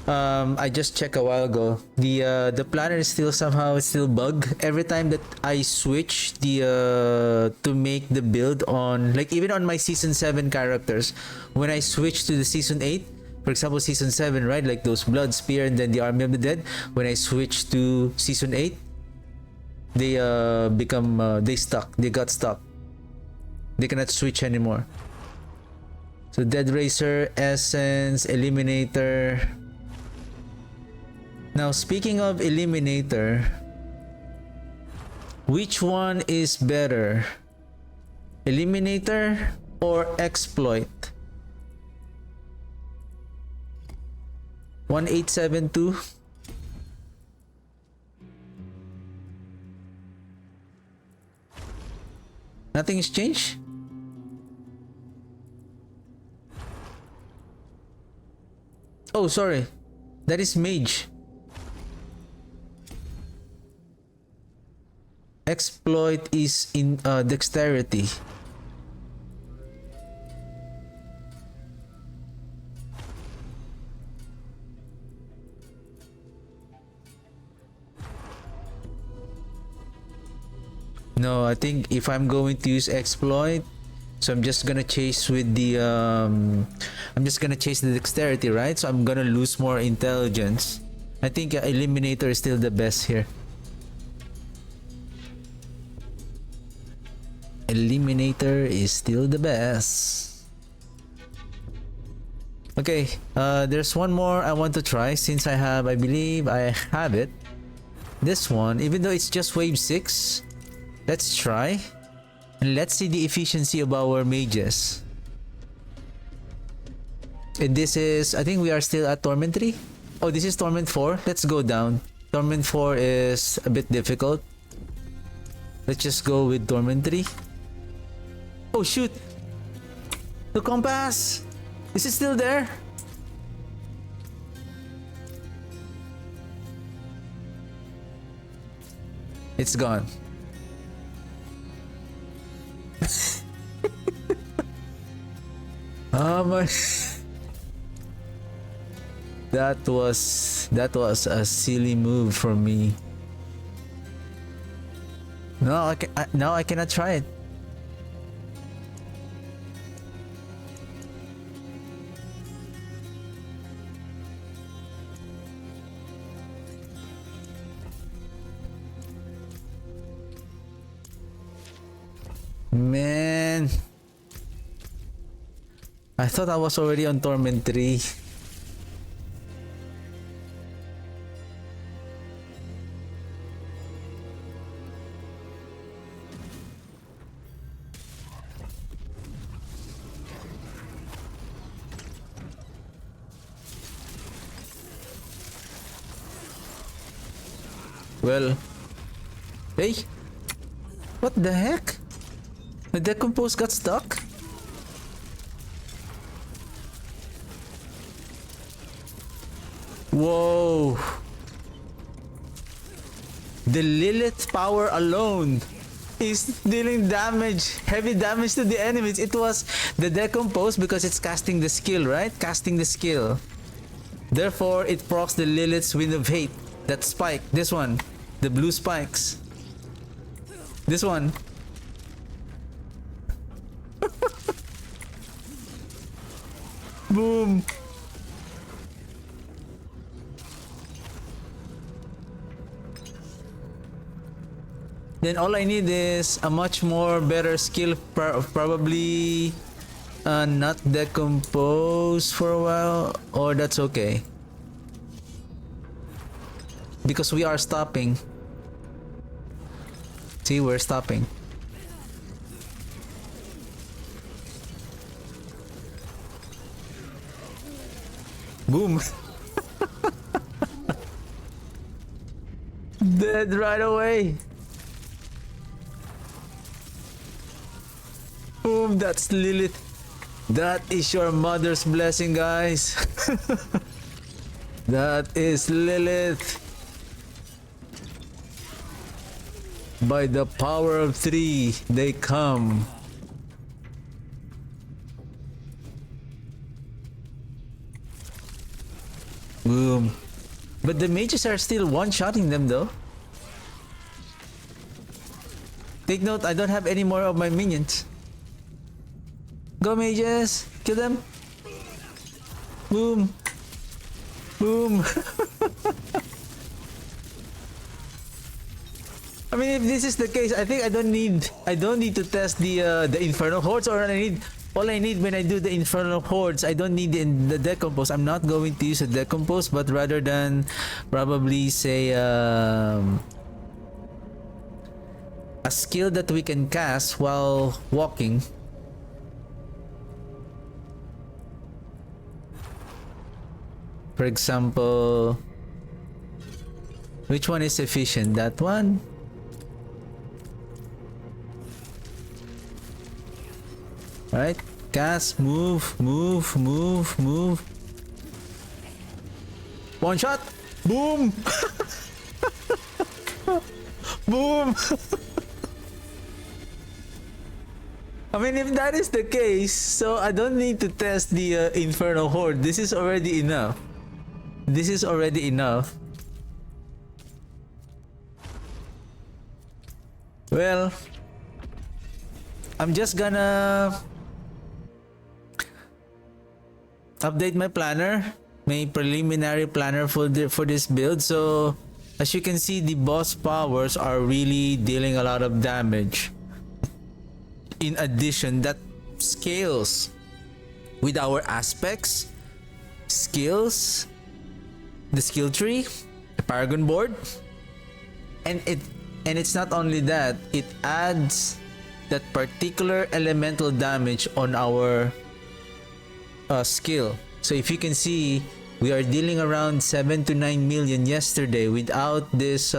I just checked a while ago. The planner is still somehow bug every time that I switch to make the build on, like, even on my season 7 characters. When I switch to the season 8, for example season 7, right, like those Blood Spear and then the Army of the Dead, when I switch to season 8, they got stuck. They cannot switch anymore. So Dead Racer, Essence, Eliminator. Now, speaking of Eliminator, which one is better? Eliminator or Exploit? 1872. Nothing has changed? Oh, sorry. That is Mage. Exploit is in dexterity. No, I think if I'm going to use exploit, so I'm just gonna chase with the I'm just gonna chase the dexterity, right? So I'm gonna lose more intelligence. I think Eliminator is still the best here. Eliminator is still the best. Okay, there's one more I want to try since I believe I have it. This one, even though it's just wave 6, let's try. And let's see the efficiency of our mages. And this is, I think we are still at Torment 3. Oh, this is Torment 4. Let's go down. Torment 4 is a bit difficult. Let's just go with Torment 3. Oh shoot! The compass! Is it still there? It's gone. Oh my! That was a silly move from me. No, now I cannot try it. Man, I thought I was already on Torment 3. Well, hey, what the heck? The decompose got stuck? Whoa. The Lilith power alone is dealing damage, heavy damage to the enemies. It was the decompose because it's casting the skill, right? Casting the skill. Therefore, it procs the Lilith's Wind of Hate. That spike. This one. The blue spikes. This one. Boom. Then all I need is a much more better skill, probably not decompose for a while, or that's okay. Because we are stopping. See, we're stopping. Boom. Dead right away. Boom, that's Lilith. That is your mother's blessing, guys. That is Lilith. By the power of 3, they come. Boom. But the mages are still one-shotting them though. Take note, I don't have any more of my minions. Go mages! Kill them! Boom! Boom! I mean, if this is the case, I think I don't need to test the infernal hordes, or all I need when I do the infernal hordes, I don't need the decompose. I'm not going to use a decompose, but rather than probably say a skill that we can cast while walking. For example, which one is efficient? That one? Alright, cast, move. One shot! Boom! Boom! I mean, if that is the case, so I don't need to test the Infernal Horde. This is already enough. This is already enough. Well, I'm just gonna update my planner, my preliminary planner for this build. So as you can see, the boss powers are really dealing a lot of damage. In addition, that scales with our aspects, skills, the skill tree, the paragon board, and it's not only that, it adds that particular elemental damage on our skill. So if you can see, we are dealing around 7 to 9 million yesterday without this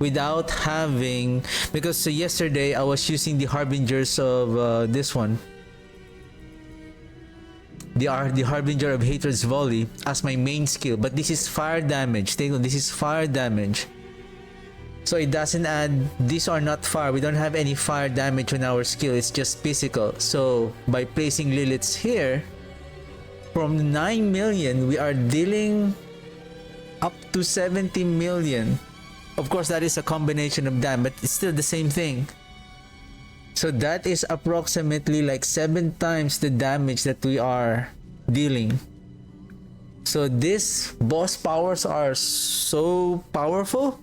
without having, because yesterday I was using the harbingers of this one, the harbinger of hatred's volley as my main skill, but this is fire damage. Take note, this is fire damage. So it doesn't add, these are not fire, we don't have any fire damage on our skill, it's just physical. So by placing Liliths here, from 9 million, we are dealing up to 70 million. Of course, that is a combination of them, but it's still the same thing. So that is approximately like 7 times the damage that we are dealing. So these boss powers are so powerful.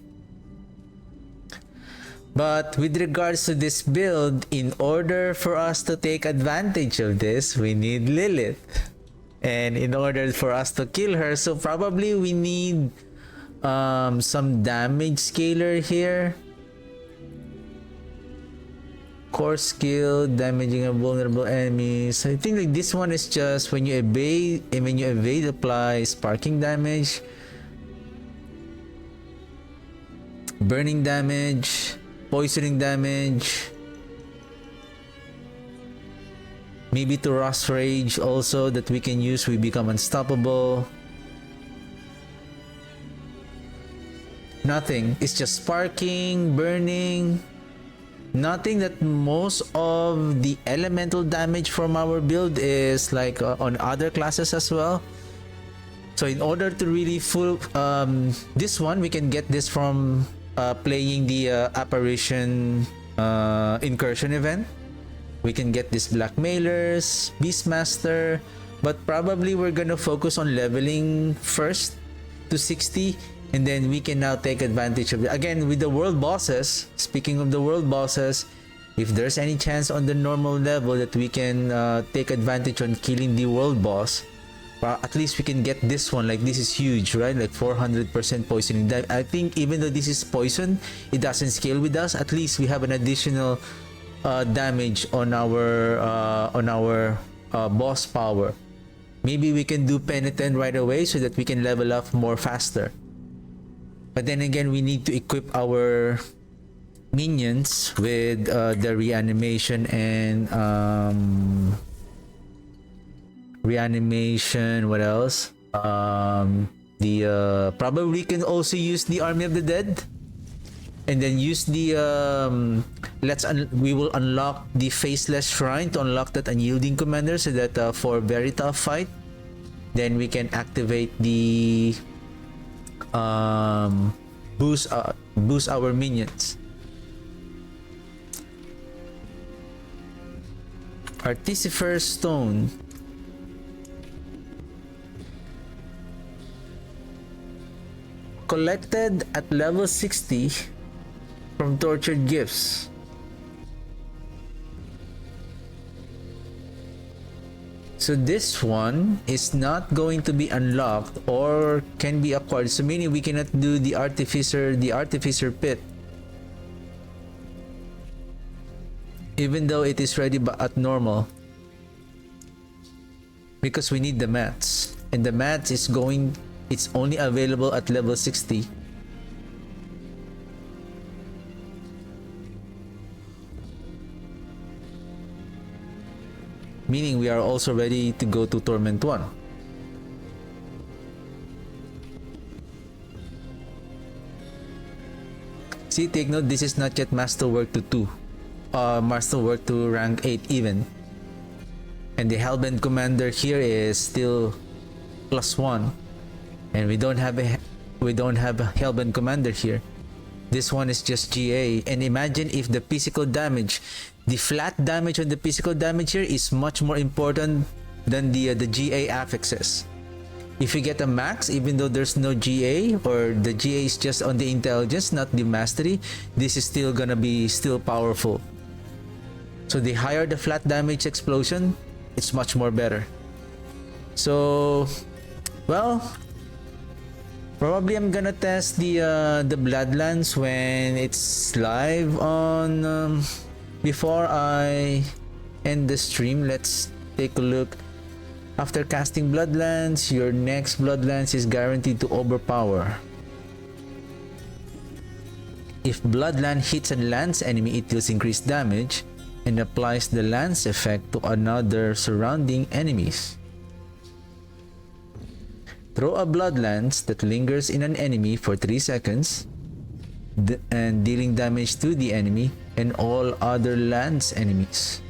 But with regards to this build, in order for us to take advantage of this, we need Lilith. And in order for us to kill her, so probably we need some damage scaler here. Core skill, damaging a vulnerable enemies. I think like this one is just when you evade, and when you evade apply sparking damage, burning damage, poisoning damage, maybe to Rust Rage also that we can use, we become unstoppable. Nothing. It's just sparking, burning. Nothing that most of the elemental damage from our build is like on other classes as well. So in order to really full this one, we can get this from playing the apparition incursion event. We can get this blackmailers, beastmaster, but probably we're gonna focus on leveling first to 60, and then we can now take advantage of it again with the world bosses. Speaking of the world bosses, if there's any chance on the normal level that we can take advantage on killing the world boss, at least we can get this one. Like, this is huge, right? Like 400% poisoning. I think even though this is poison, it doesn't scale with us. At least we have an additional damage on our boss power. Maybe we can do penitent right away so that we can level up more faster. But then again, we need to equip our minions with the reanimation and what else? Probably can also use the army of the dead, and then use the we will unlock the faceless shrine to unlock that unyielding commander, so that for very tough fight, then we can activate the boost our minions. Artificer's stone. Collected at level 60 from tortured gifts. So this one is not going to be unlocked or can be acquired. So meaning we cannot do the artificer pit, even though it is ready at normal, because we need the mats, and the mats is it's only available at level 60. Meaning we are also ready to go to Torment 1. See, take note, this is not yet Masterwork to 2. Masterwork to rank 8 even. And the Hellbent Commander here is still +1. And we don't have a Hellbent Commander here. This one is just GA. And imagine if the physical damage, the flat damage on the physical damage here is much more important than the GA affixes. If you get a max, even though there's no GA, or the GA is just on the intelligence, not the mastery, this is still gonna be powerful. So the higher the flat damage explosion, it's much more better. So, well, probably I'm gonna test the Bloodlands when it's live on before I end the stream. Let's take a look. After casting Bloodlands, your next Bloodlands is guaranteed to overpower. If Bloodland hits a lance enemy, it deals increased damage and applies the lance effect to another surrounding enemies. Throw a Bloodlance that lingers in an enemy for 3 seconds and dealing damage to the enemy and all other lance enemies.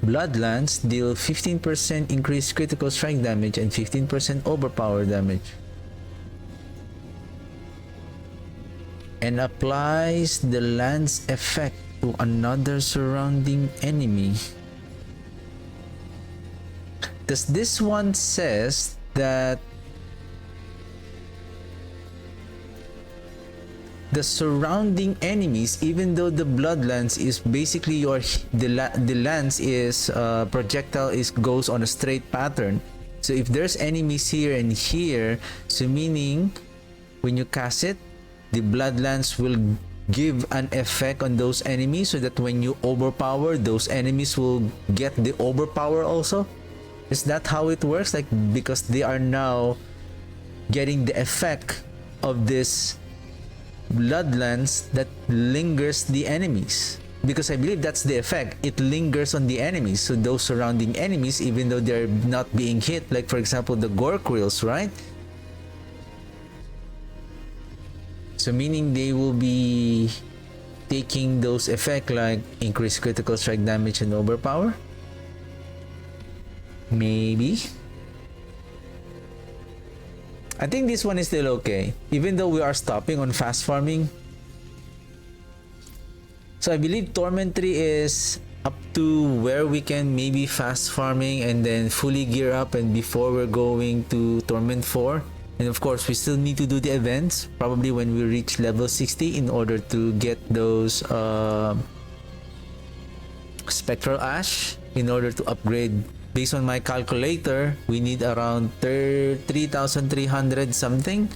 Bloodlance deal 15% increased critical strike damage and 15% overpower damage, and applies the lance effect to another surrounding enemy. Does this one says that the surrounding enemies, even though the Bloodlance is basically the lance is projectile goes on a straight pattern. So if there's enemies here and here, so meaning when you cast it, the Bloodlance will give an effect on those enemies, so that when you overpower, those enemies will get the overpower also. Is that how it works? Like, because they are now getting the effect of this Bloodlance that lingers the enemies, because I believe that's the effect. It lingers on the enemies, so those surrounding enemies, even though they're not being hit, like for example the Gorquills, right? So meaning they will be taking those effect like increased critical strike damage and overpower? Maybe. I think this one is still okay, even though we are stopping on fast farming. So I believe Torment 3 is up to where we can maybe fast farming and then fully gear up, and before we're going to Torment 4. And of course, we still need to do the events, probably when we reach level 60 in order to get those Spectral Ash in order to upgrade. Based on my calculator, we need around 3,300 something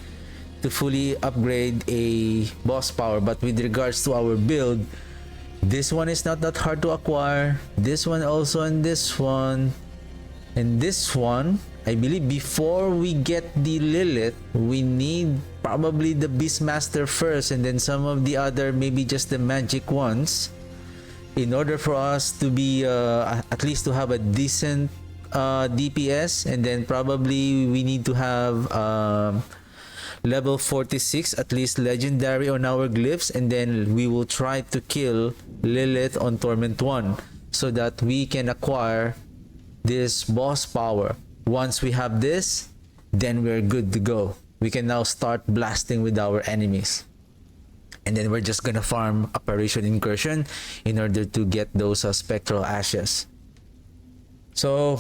to fully upgrade a boss power. But with regards to our build, this one is not that hard to acquire. This one also, and this one. And this one, I believe before we get the Lilith, we need probably the Beastmaster first, and then some of the other, maybe just the magic ones, in order for us to be at least to have a decent DPS. And then probably we need to have level 46 at least legendary on our glyphs, and then we will try to kill Lilith on Torment 1 so that we can acquire this boss power. Once we have this, then we're good to go. We can now start blasting with our enemies. And then we're just gonna farm Apparition Incursion in order to get those Spectral Ashes. So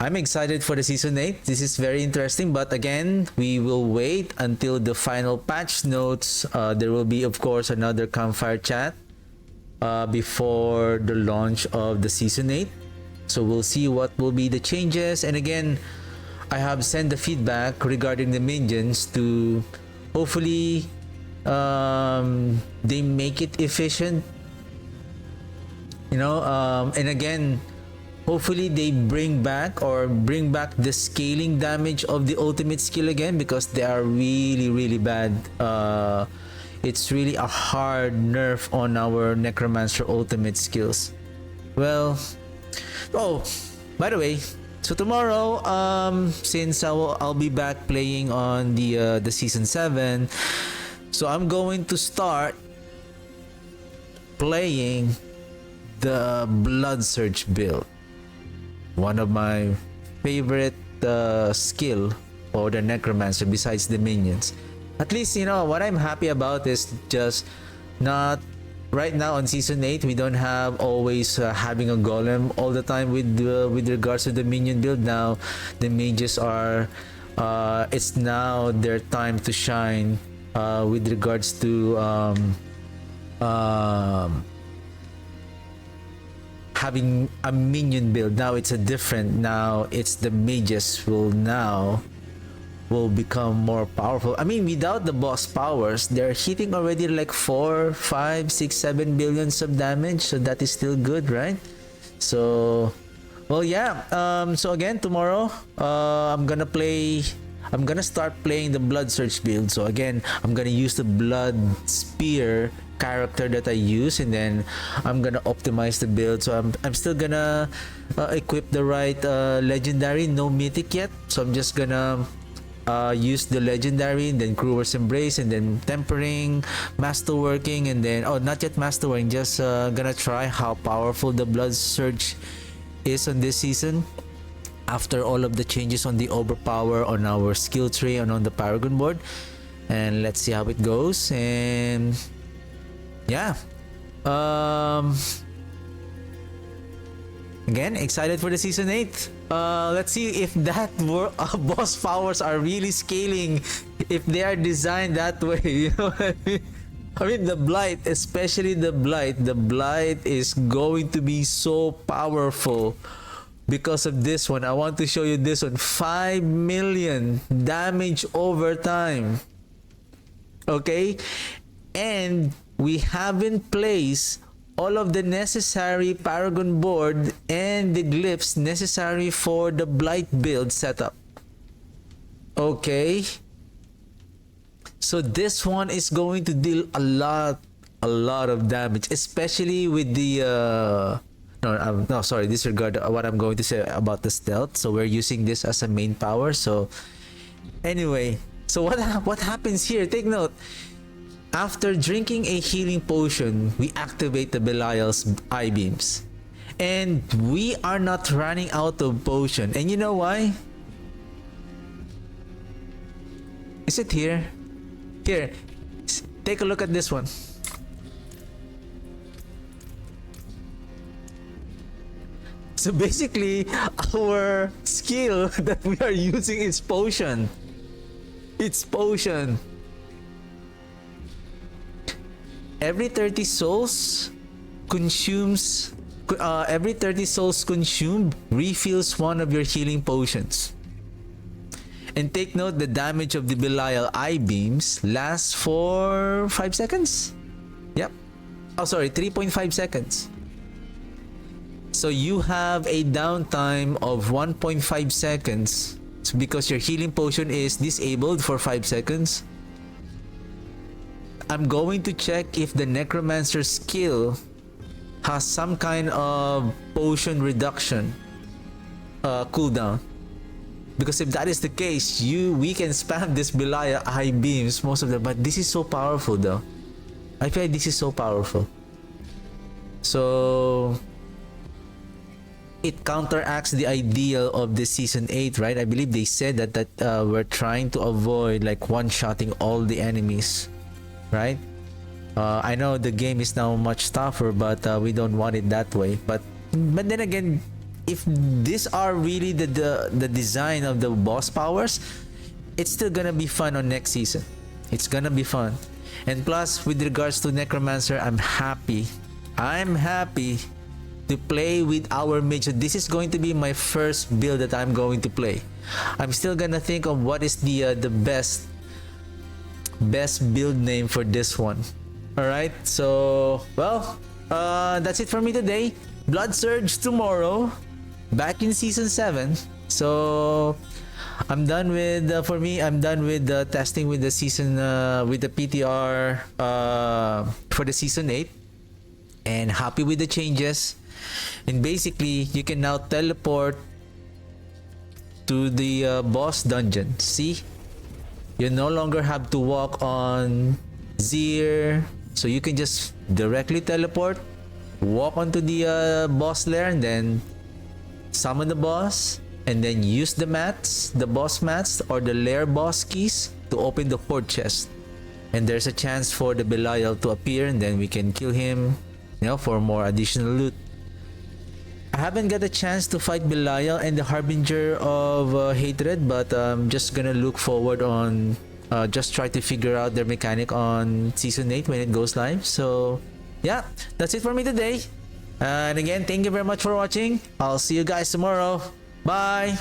I'm excited for the Season 8. This is very interesting, but again, we will wait until the final patch notes. There will be, of course, another campfire chat before the launch of the Season 8. So we'll see what will be the changes. And again, I have sent the feedback regarding the minions to hopefully they make it efficient, you know, and again, hopefully they bring back the scaling damage of the ultimate skill again, because they are really bad. It's really a hard nerf on our necromancer ultimate skills. Well, oh, by the way, so tomorrow, since I'll be back playing on the season 7, so I'm going to start playing the Blood Surge build. One of my favorite skill for the necromancer besides the minions. At least, you know, what I'm happy about is just not right now on season 8 we don't have always having a golem all the time with regards to the minion build. Now the mages are it's now their time to shine with regards to having a minion build. Now it's a different, now it's the mages will become more powerful. I mean, without the boss powers, they're hitting already like 4, 5, 6, 7 billions of damage, so that is still good, right? So well, yeah, so again tomorrow I'm gonna start playing the Blood Surge build. So again, I'm gonna use the Blood Spear character that I use, and then I'm gonna optimize the build. So I'm still gonna equip the right legendary, no mythic yet, so I'm just gonna use the legendary, and then Crewer's Embrace, and then tempering, masterworking, and then not yet masterworking, just gonna try how powerful the Blood Surge is on this season after all of the changes on the overpower, on our skill tree, and on the Paragon board. And let's see how it goes. And yeah, again, excited for the season 8. Let's see if that boss powers are really scaling, if they are designed that way. You know what I mean? I mean, the Blight, especially the Blight is going to be so powerful because of this one. I want to show you this one. 5 million damage over time. Okay? And we haven't placed all of the necessary Paragon board and the glyphs necessary for the Blight build setup. Okay? So this one is going to deal a lot of damage, especially with the no, sorry, disregard what I'm going to say about the stealth. So we're using this as a main power. So anyway, So what happens here? Take note. After drinking a healing potion, we activate the Belial's eye beams. And we are not running out of potion. And you know why? Is it here? Here. Take a look at this one. So basically, our skill that we are using is potion. It's potion. Every 30 souls consumes every 30 souls consumed refills one of your healing potions. And take note, the damage of the Belial eye beams lasts for 5 seconds. Yep. Oh, sorry, 3.5 seconds. So you have a downtime of 1.5 seconds because your healing potion is disabled for 5 seconds. I'm going to check if the Necromancer skill has some kind of potion reduction cooldown. Because if that is the case, we can spam this Belial eye beams most of them. But this is so powerful though. I feel like this is so powerful. So it counteracts the ideal of the season 8, right? I believe they said that we're trying to avoid like one-shotting all the enemies, right? I know the game is now much tougher, but we don't want it that way. But then again, if these are really the design of the boss powers, it's still gonna be fun on next season. It's gonna be fun. And plus, with regards to Necromancer, I'm happy to play with our mage. This is going to be my first build that I'm going to play. I'm still gonna think of what is the best build name for this one. All right, so well, that's it for me today. Blood Surge tomorrow, back in season 7. So I'm done with for me. I'm done with testing with the season with the PTR for the season 8, and happy with the changes. And basically, you can now teleport to the boss dungeon. See, you no longer have to walk on Zir, so you can just directly teleport, walk onto the boss lair, and then summon the boss, and then use the mats, the boss mats, or the lair boss keys to open the horde chest. And there's a chance for the Belial to appear, and then we can kill him, you know, for more additional loot. I haven't got a chance to fight Belial and the Harbinger of Hatred, but I'm just gonna look forward on just try to figure out their mechanic on season 8 when it goes live. So yeah, that's it for me today. And again, thank you very much for watching. I'll see you guys tomorrow. Bye.